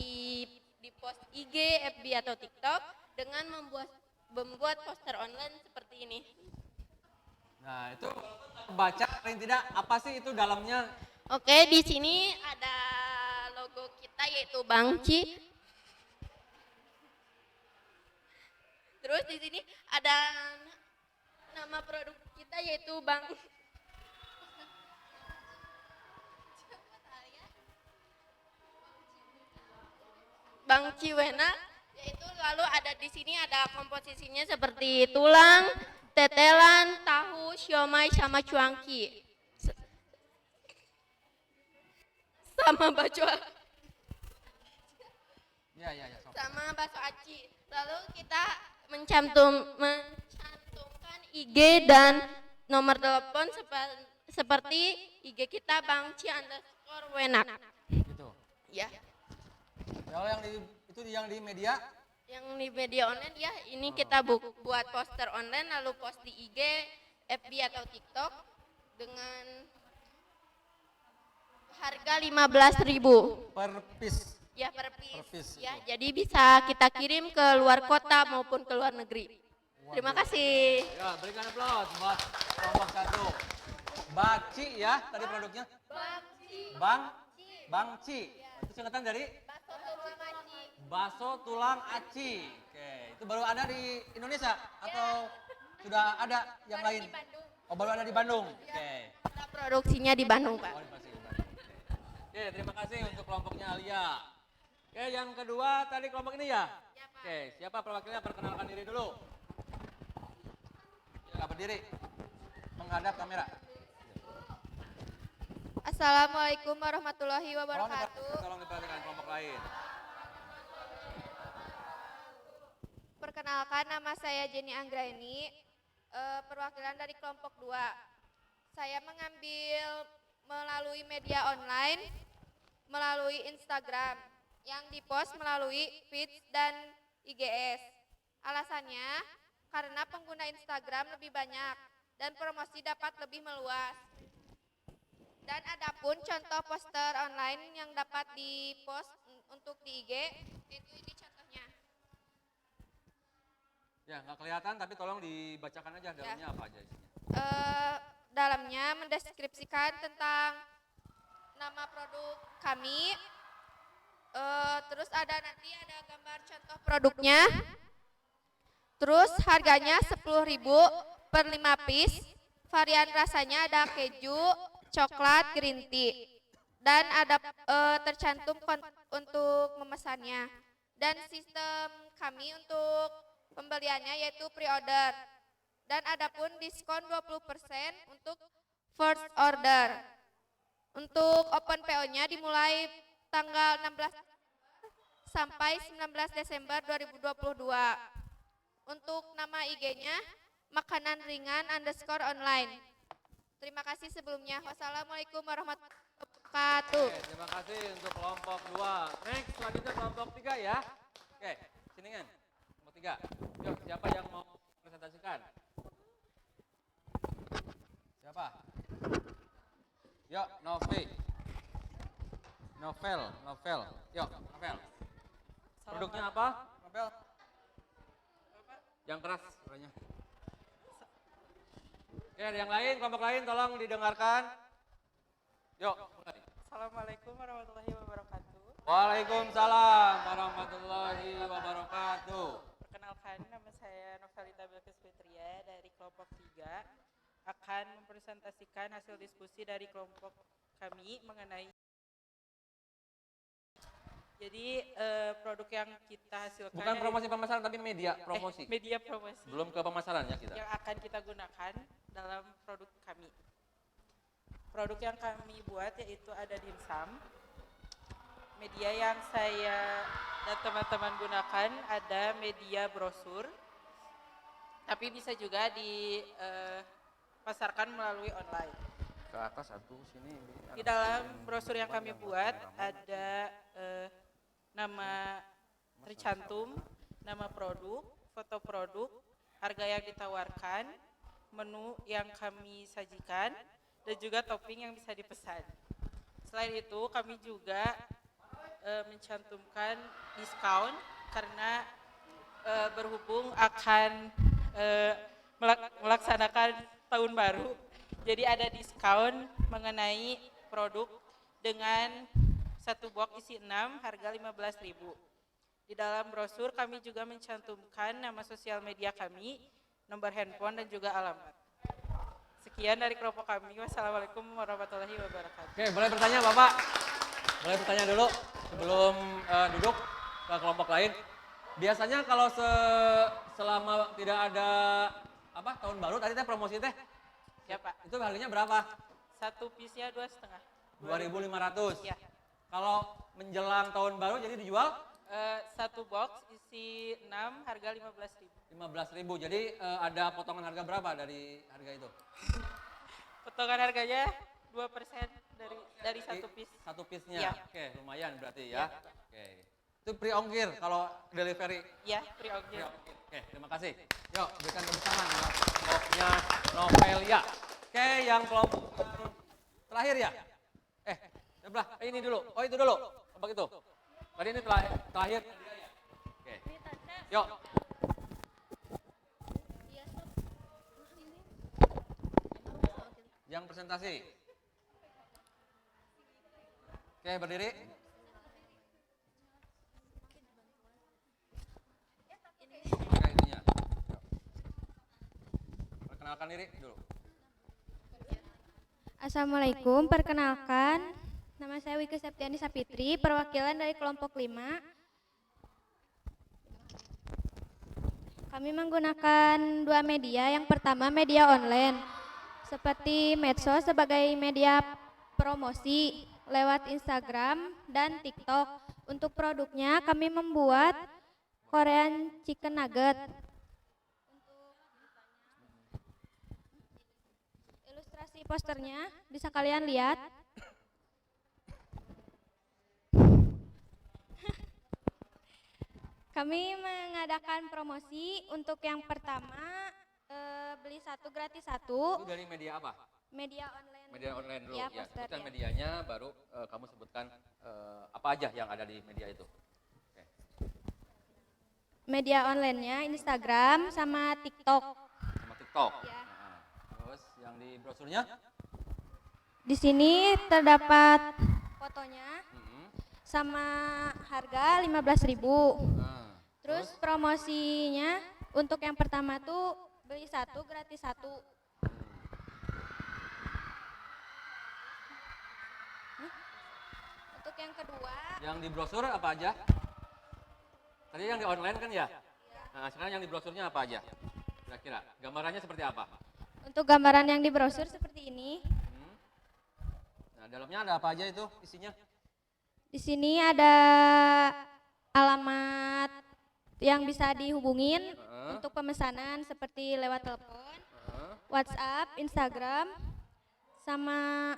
di post IG, FB atau TikTok dengan membuat poster online seperti ini. Nah, itu baca paling tidak apa sih itu dalamnya? Oke, di sini ada logo kita yaitu Bangci. Terus di sini ada nama produk kita yaitu Bangci Wena, yaitu lalu ada di sini ada komposisinya seperti tulang, tetelan, tahu, siomay sama cuangki. Sama bakso Sok. sama bakso aci. Lalu kita mencantumkan IG dan nomor telepon seperti IG kita Bangci_Wenak. Gitu. Ya. Kalau yang di media Yang di media online ya, ini kita buat poster online lalu post di IG, FB atau TikTok dengan harga 15.000 per piece. ya per piece. Per piece, Ya, itu. jadi bisa kita kirim ke luar kota maupun ke luar negeri. Terima kasih. Ya, berikan aplaus buat kelompok 1. Baci ya, tadi produknya. Bangci. Itu singkatan dari bakso tulang aci. Oke, itu baru ada di Indonesia atau sudah ada yang lain? Oh, baru ada di Bandung. Oke. Kita produksinya di Bandung, Pak. Oh, di Bandung. Oke, terima kasih untuk kelompoknya Alia. Oke, yang kedua tadi kelompok ini ya? Oke, siapa perwakilannya? Perkenalkan diri dulu. Ya, berdiri. Menghadap kamera. Assalamualaikum warahmatullahi wabarakatuh. Tolong diperhatikan kelompok lain. Perkenalkan, nama saya Jenny Anggraini, perwakilan dari kelompok 2. Saya mengambil melalui media online, melalui Instagram, yang dipost melalui feeds dan IGS. Alasannya, karena pengguna Instagram lebih banyak dan promosi dapat lebih meluas. Dan adapun contoh poster online yang dapat dipost untuk di IG, itu ini contohnya. Ya, nggak kelihatan tapi tolong dibacakan aja dalamnya apa aja isinya. Dalamnya mendeskripsikan tentang nama produk kami, terus nanti ada gambar contoh produknya, terus harganya 10.000 per 5 piece, varian rasanya ada keju, coklat, green tea, dan ada tercantum untuk memesannya, dan sistem kami untuk pembeliannya yaitu pre-order. Dan adapun diskon 20% untuk first order. Untuk open PO-nya dimulai tanggal 16 sampai 19 Desember 2022. Untuk nama IG-nya makanan ringan _ online. Terima kasih sebelumnya. Wassalamualaikum warahmatullahi wabarakatuh. wabarakatuh. Oke, terima kasih untuk kelompok 2. Next, selanjutnya kelompok 3 ya. Oke, sini kan. Kelompok 3. Yuk, siapa yang mau presentasikan? Siapa? Yuk, Novi. Novel. Yuk, Novel. Produknya apa? Novel. Yang keras suaranya. Oke, ada yang lain, kelompok lain tolong didengarkan. Yuk, mulai. Assalamualaikum warahmatullahi wabarakatuh. Waalaikumsalam warahmatullahi wabarakatuh. Perkenalkan, nama saya Novelita Bilkis Fitria dari kelompok 3 akan mempresentasikan hasil diskusi dari kelompok kami mengenai produk yang kita hasilkan Bukan promosi pemasaran tapi media promosi. media promosi Belum ke pemasaran ya kita. yang akan kita gunakan dalam produk kami. Produk yang kami buat yaitu ada dimsum. Media yang saya dan teman-teman gunakan ada media brosur, tapi bisa juga dipasarkan melalui online. Ke atas satu sini. Di dalam brosur yang kami buat ada nama tercantum, nama produk, foto produk, harga yang ditawarkan, menu yang kami sajikan, dan juga topping yang bisa dipesan. Selain itu kami juga mencantumkan diskon karena berhubung akan melaksanakan tahun baru. Jadi ada diskon mengenai produk dengan satu box isi 6 harga 15.000. Di dalam brosur kami juga mencantumkan nama sosial media kami, nomor handphone dan juga alamat. Sekian dari kelompok kami. Wassalamualaikum warahmatullahi wabarakatuh. Oke, boleh bertanya Bapak? Boleh bertanya dulu sebelum duduk ke kelompok lain. Biasanya kalau selama tidak ada tahun baru tadi teh promosi teh, Ya Pak, itu harganya berapa? satu piece-nya 2,5. 2.500. Ya. Kalau menjelang tahun baru jadi dijual Satu box isi 6 harga 15.000. 15.000. Jadi ada potongan harga berapa dari harga itu? Potongan harganya 2% dari satu piece. Satu piece-nya. Iya. Oke, lumayan berarti ya. Oke. Itu free ongkir kalau delivery. Ya, free ongkir. Oke, terima kasih. Yuk, berikan tepuk tangan untuk kelompoknya Novelia. Oke, yang kelompok terakhir ya? Sebelah, ini dulu. Oh, itu dulu. Kelompok itu. Tadi ini terakhir. Oke. Yuk. Yang presentasi. Oke, berdiri. Oke, itunya. Perkenalkan diri dulu. Assalamualaikum, perkenalkan. Nama saya Wika Septiani Sapitri, perwakilan dari kelompok 5. Kami menggunakan dua media. Yang pertama media online, seperti medsos sebagai media promosi lewat Instagram dan TikTok. Untuk produknya kami membuat Korean Chicken Nugget. Ilustrasi posternya bisa kalian lihat. Kami mengadakan promosi untuk yang pertama beli satu gratis satu. Itu dari media apa? Media online. Media online dulu. Ya, Ya, poster, sebutkan ya. medianya, baru kamu sebutkan apa aja yang ada di media itu. Oke. Media online-nya Instagram sama TikTok. Sama TikTok. Ya. Nah, terus yang di brosurnya? Di sini terdapat fotonya Mm-mm. sama harga 15.000. Nah, Terus promosinya untuk yang pertama tuh beli satu gratis satu. Untuk yang kedua, yang di brosur apa aja? Tadi yang di online kan ya? Nah, sekarang yang di brosurnya apa aja? Kira-kira gambarannya seperti apa? untuk gambaran yang di brosur seperti ini. Nah, dalamnya ada apa aja itu isinya? Di sini ada alamat yang bisa dihubungin untuk pemesanan seperti lewat telepon, WhatsApp, Instagram, sama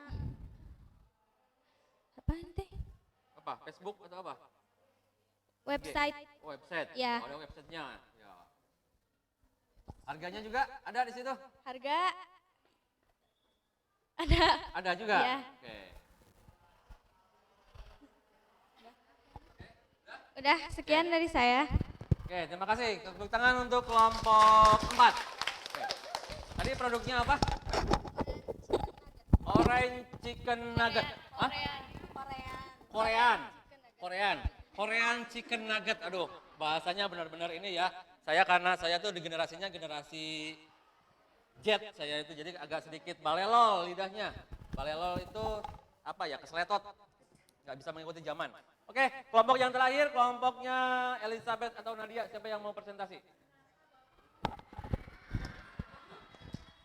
Apa ente? Apa? Facebook atau apa? Website. Oh, website. Ya. Oh, ada websitenya. Ya. Harganya juga ada di situ? Harga ada. Ada juga? Iya. Oke. Udah sekian dari saya. Oke, terima kasih. Tepuk tangan untuk kelompok 4. Oke. Tadi produknya apa? Orange chicken nugget. Hah? Korean chicken nugget. Aduh, bahasanya benar-benar ini ya. Karena saya tuh di generasinya generasi Z saya itu, jadi agak sedikit balelol lidahnya. Balelol itu apa ya, keseletot. Nggak bisa mengikuti zaman. Oke, kelompok yang terakhir, kelompoknya Elizabeth atau Nadia, siapa yang mau presentasi?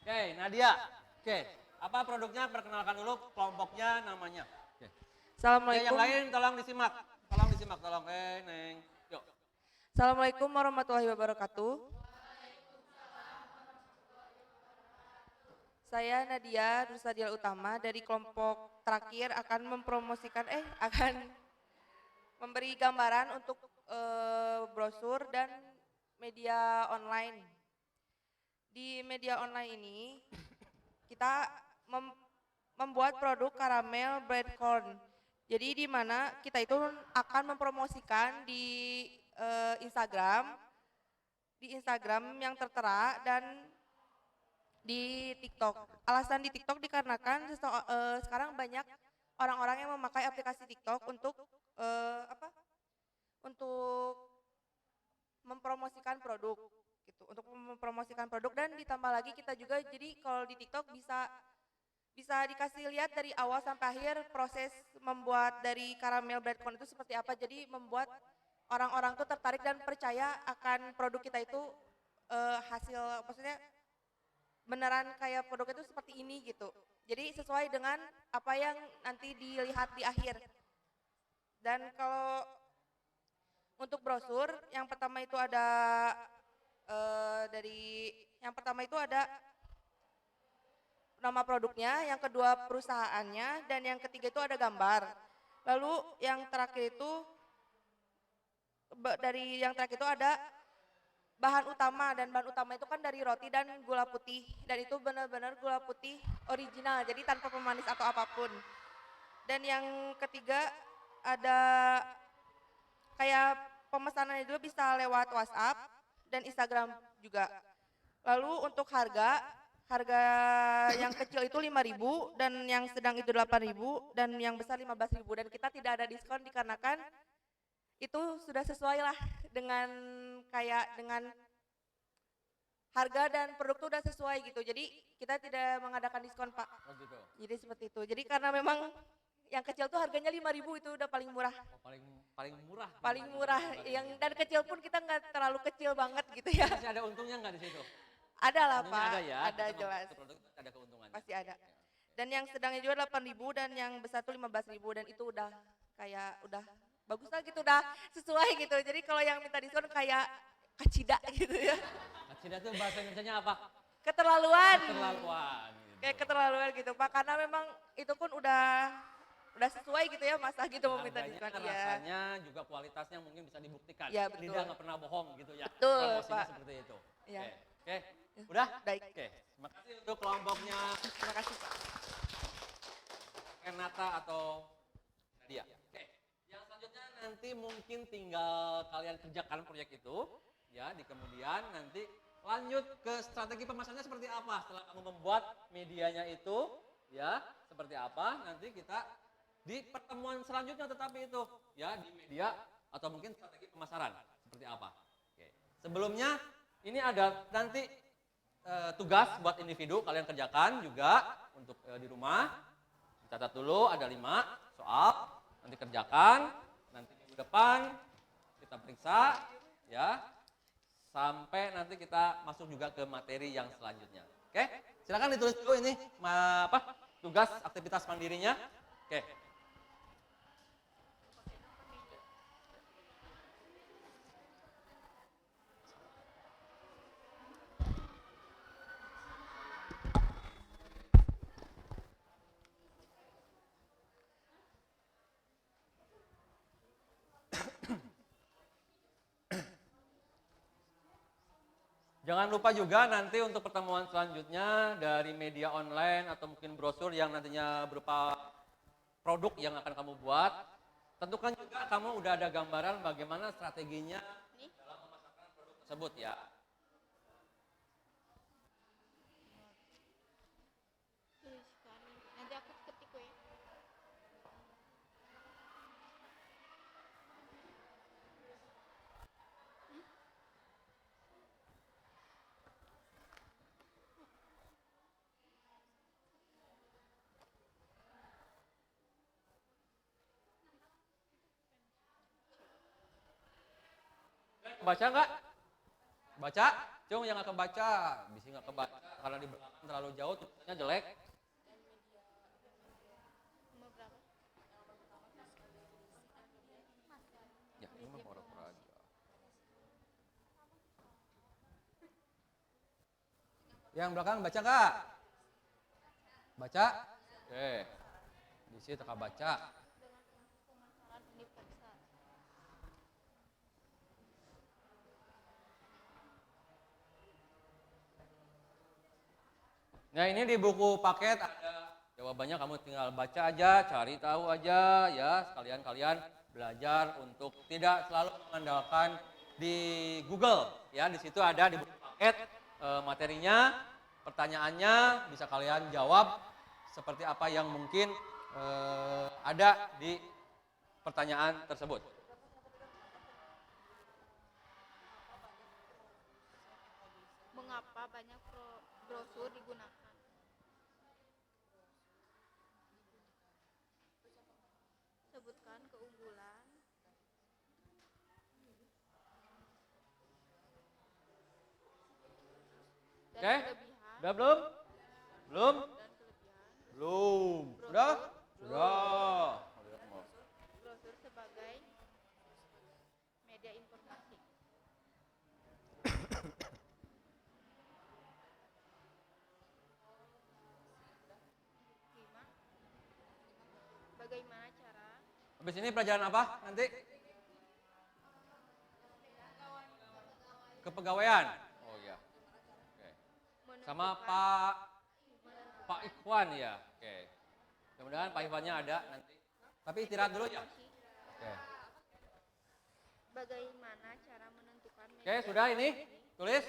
Oke, Nadia. Oke, apa produknya? Perkenalkan dulu kelompoknya, namanya. Oke. Oke, Assalamualaikum. yang lain tolong disimak. Tolong disimak, tolong. Neng. Yuk. Assalamualaikum warahmatullahi wabarakatuh. Saya Nadia Rusadial Utama dari kelompok terakhir akan memberi gambaran untuk brosur dan media online. Di media online ini kita membuat produk karamel bread corn. Jadi di mana kita itu akan mempromosikan di Instagram yang tertera dan di TikTok. Alasan di TikTok dikarenakan sekarang banyak orang-orang yang memakai aplikasi TikTok untuk untuk mempromosikan produk gitu, untuk mempromosikan produk, dan ditambah lagi kita juga jadi kalau di TikTok bisa dikasih lihat dari awal sampai akhir proses membuat dari karamel bread corn itu seperti apa. Jadi membuat orang-orang tuh tertarik dan percaya akan produk kita itu hasil, maksudnya beneran kayak produk itu seperti ini gitu. Jadi sesuai dengan apa yang nanti dilihat di akhir. Dan kalau untuk brosur, yang pertama itu ada nama produknya, yang kedua perusahaannya, dan yang ketiga itu ada gambar. Lalu yang terakhir itu ada bahan utama, dan bahan utama itu kan dari roti dan gula putih, dan itu benar-benar gula putih original, jadi tanpa pemanis atau apapun. Dan yang ketiga ada kayak pemesanannya juga bisa lewat WhatsApp dan Instagram juga. Lalu untuk harga yang kecil itu 5.000, dan yang sedang itu 8.000, dan yang besar 15.000, dan kita tidak ada diskon dikarenakan itu sudah sesuai lah dengan harga dan produk itu udah sesuai gitu. Jadi kita tidak mengadakan diskon, Pak. Oh gitu. Jadi seperti itu. Jadi karena memang yang kecil tuh harganya 5.000 itu udah paling murah. Oh, paling murah. Paling murah. Yang dan kecil pun kita nggak terlalu kecil banget gitu ya. Masih ada untungnya nggak di situ? Ada lah, Untungnya Pak. Ada ya. Ada Kita jelas. itu produk ada keuntungannya. Pasti ada. Dan yang sedangnya juga 8.000, dan yang besar tuh 15.000, dan itu udah bagus lah gitu, udah sesuai gitu. Jadi kalau yang minta diskon kayak kacida gitu ya. Kacida itu bahasa Indonesianya apa? Keterlaluan. Keterlaluan. Gitu. Kayak keterlaluan gitu, Pak. Karena memang itu pun udah sesuai gitu ya, masa gitu mau minta diskon. Harganya, Iya. rasanya juga kualitasnya mungkin bisa dibuktikan. Iya, betul. Lidah nggak pernah bohong gitu ya. Betul, promosinya Pak. seperti itu. Iya. Oke. Udah? Baik. Oke. Terima kasih untuk kelompoknya Terima kasih, Pak. Renata atau Nadia. Oke. Yang selanjutnya nanti mungkin tinggal kalian kerjakan proyek itu ya, di kemudian nanti lanjut ke strategi pemasarannya seperti apa setelah kamu membuat medianya itu ya, seperti apa nanti kita di pertemuan selanjutnya, tetapi itu ya di media atau mungkin strategi pemasaran seperti apa. Oke. Sebelumnya ini ada nanti tugas buat individu kalian kerjakan juga untuk di rumah. Catat dulu ada 5 soal, nanti kerjakan, nanti minggu depan kita periksa ya, sampai nanti kita masuk juga ke materi yang selanjutnya. Oke, silakan ditulis dulu ini tugas aktivitas mandirinya. Oke. Jangan lupa juga nanti untuk pertemuan selanjutnya dari media online atau mungkin brosur yang nantinya berupa produk yang akan kamu buat. Tentukan juga kamu udah ada gambaran bagaimana strateginya dalam memasarkan produk tersebut ya. Nanti aku ketik ya. Baca nggak? Baca? Cung yang nggak kebaca, bisa nggak kebaca karena di belakang terlalu jauh tulisannya jelek. Ya, ini mah pura-pura aja. Yang belakang baca nggak? Baca? Oke. Di sini tak baca. Nah ini di buku paket ada jawabannya, kamu tinggal baca aja, cari tahu aja ya, sekalian kalian belajar untuk tidak selalu mengandalkan di Google ya. Di situ ada di buku paket materinya, pertanyaannya bisa kalian jawab seperti apa yang mungkin ada di pertanyaan tersebut. Mengapa banyak brosur digunakan? Sebutkan keunggulan dan Oke, kelebihan udah belum? Belum? dan kelebihan Belum. Sudah? Sudah. brosur sebagai media informasi. 5. Bagaimana cara Habis ini pelajaran apa nanti? Kepegawaian. Oh iya. Oke. Sama Pak Ikhwan ya. Oke. Mudah-mudahan Pak Ikhwannya ada nanti. Tapi istirahat dulu ya. Oke. bagaimana cara menentukan Oke, sudah ini? Tulis.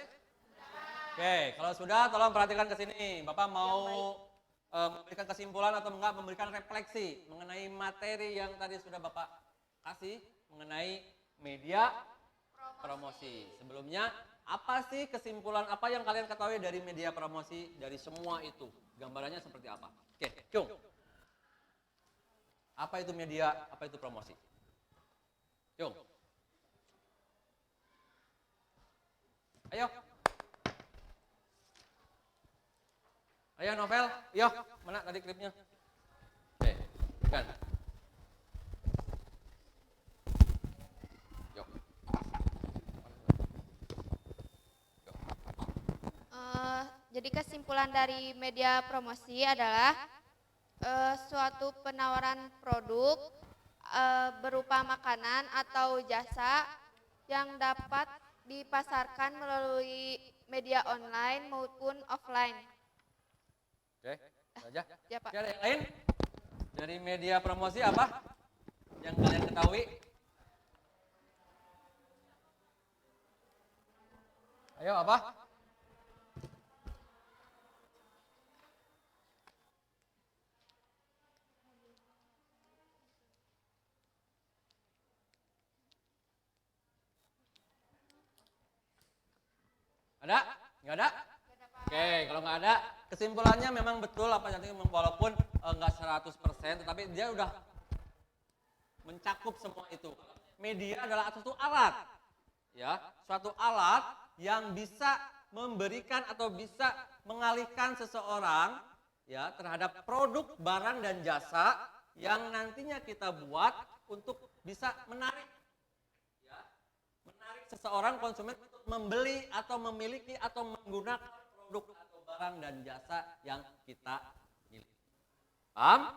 Oke, kalau sudah tolong perhatikan ke sini. Bapak mau memberikan kesimpulan atau enggak memberikan refleksi mengenai materi yang tadi sudah Bapak kasih mengenai media promosi. Sebelumnya, apa sih kesimpulan apa yang kalian ketahui dari media promosi dari semua itu? Gambarannya seperti apa? Oke, Cung. Apa itu media, apa itu promosi? Cung. Ayo. Ayo Novel, yo, mana tadi klipnya? Oke, kan. Yo. Jadi kesimpulan dari media promosi adalah suatu penawaran produk berupa makanan atau jasa yang dapat dipasarkan melalui media online maupun offline. Oke, saja. Ya, Pak. Oke, ada yang lain? Dari media promosi apa yang kalian ketahui? Ayo, apa? Ada? Nggak ada? Oke, kalau nggak ada, kesimpulannya memang betul apa yang tadi walaupun nggak 100%, tetapi dia udah mencakup semua itu. Media adalah suatu alat, ya, suatu alat yang bisa memberikan atau bisa mengalihkan seseorang, ya, terhadap produk, barang dan jasa yang nantinya kita buat untuk bisa menarik, ya, menarik seseorang konsumen untuk membeli atau memiliki atau menggunakan produk atau barang dan jasa yang kita miliki. Paham?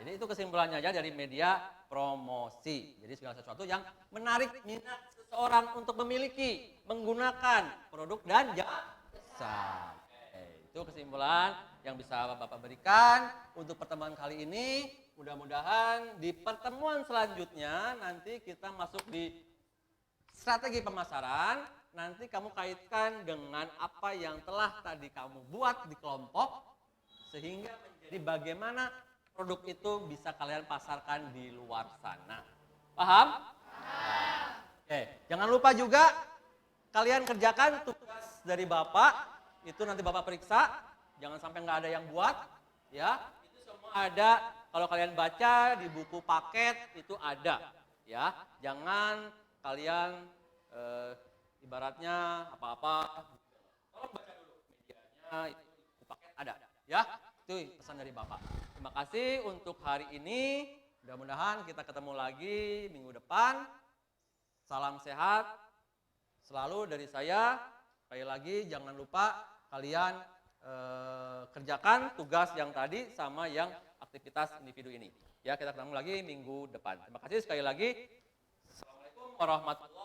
Jadi itu kesimpulannya aja dari media promosi. Jadi segala sesuatu yang menarik minat seseorang untuk memiliki, menggunakan produk dan jasa. Itu kesimpulan yang bisa Bapak berikan untuk pertemuan kali ini. Mudah-mudahan di pertemuan selanjutnya nanti kita masuk di strategi pemasaran. Nanti kamu kaitkan dengan apa yang telah tadi kamu buat di kelompok, sehingga menjadi bagaimana produk itu bisa kalian pasarkan di luar sana. Paham? Oke, jangan lupa juga kalian kerjakan tugas dari Bapak, itu nanti Bapak periksa, jangan sampai nggak ada yang buat, ya. Itu semua ada, kalau kalian baca di buku paket itu ada, ya. Jangan kalian ibaratnya apa-apa, tolong baca dulu medianya, itu di buku paket ada, ya. Itu pesan dari Bapak. Terima kasih untuk hari ini, mudah-mudahan kita ketemu lagi minggu depan. Salam sehat selalu dari saya. Sekali lagi jangan lupa kalian kerjakan tugas yang tadi sama yang aktivitas individu ini. Ya, kita ketemu lagi minggu depan. Terima kasih sekali lagi. Assalamualaikum warahmatullahi wabarakatuh.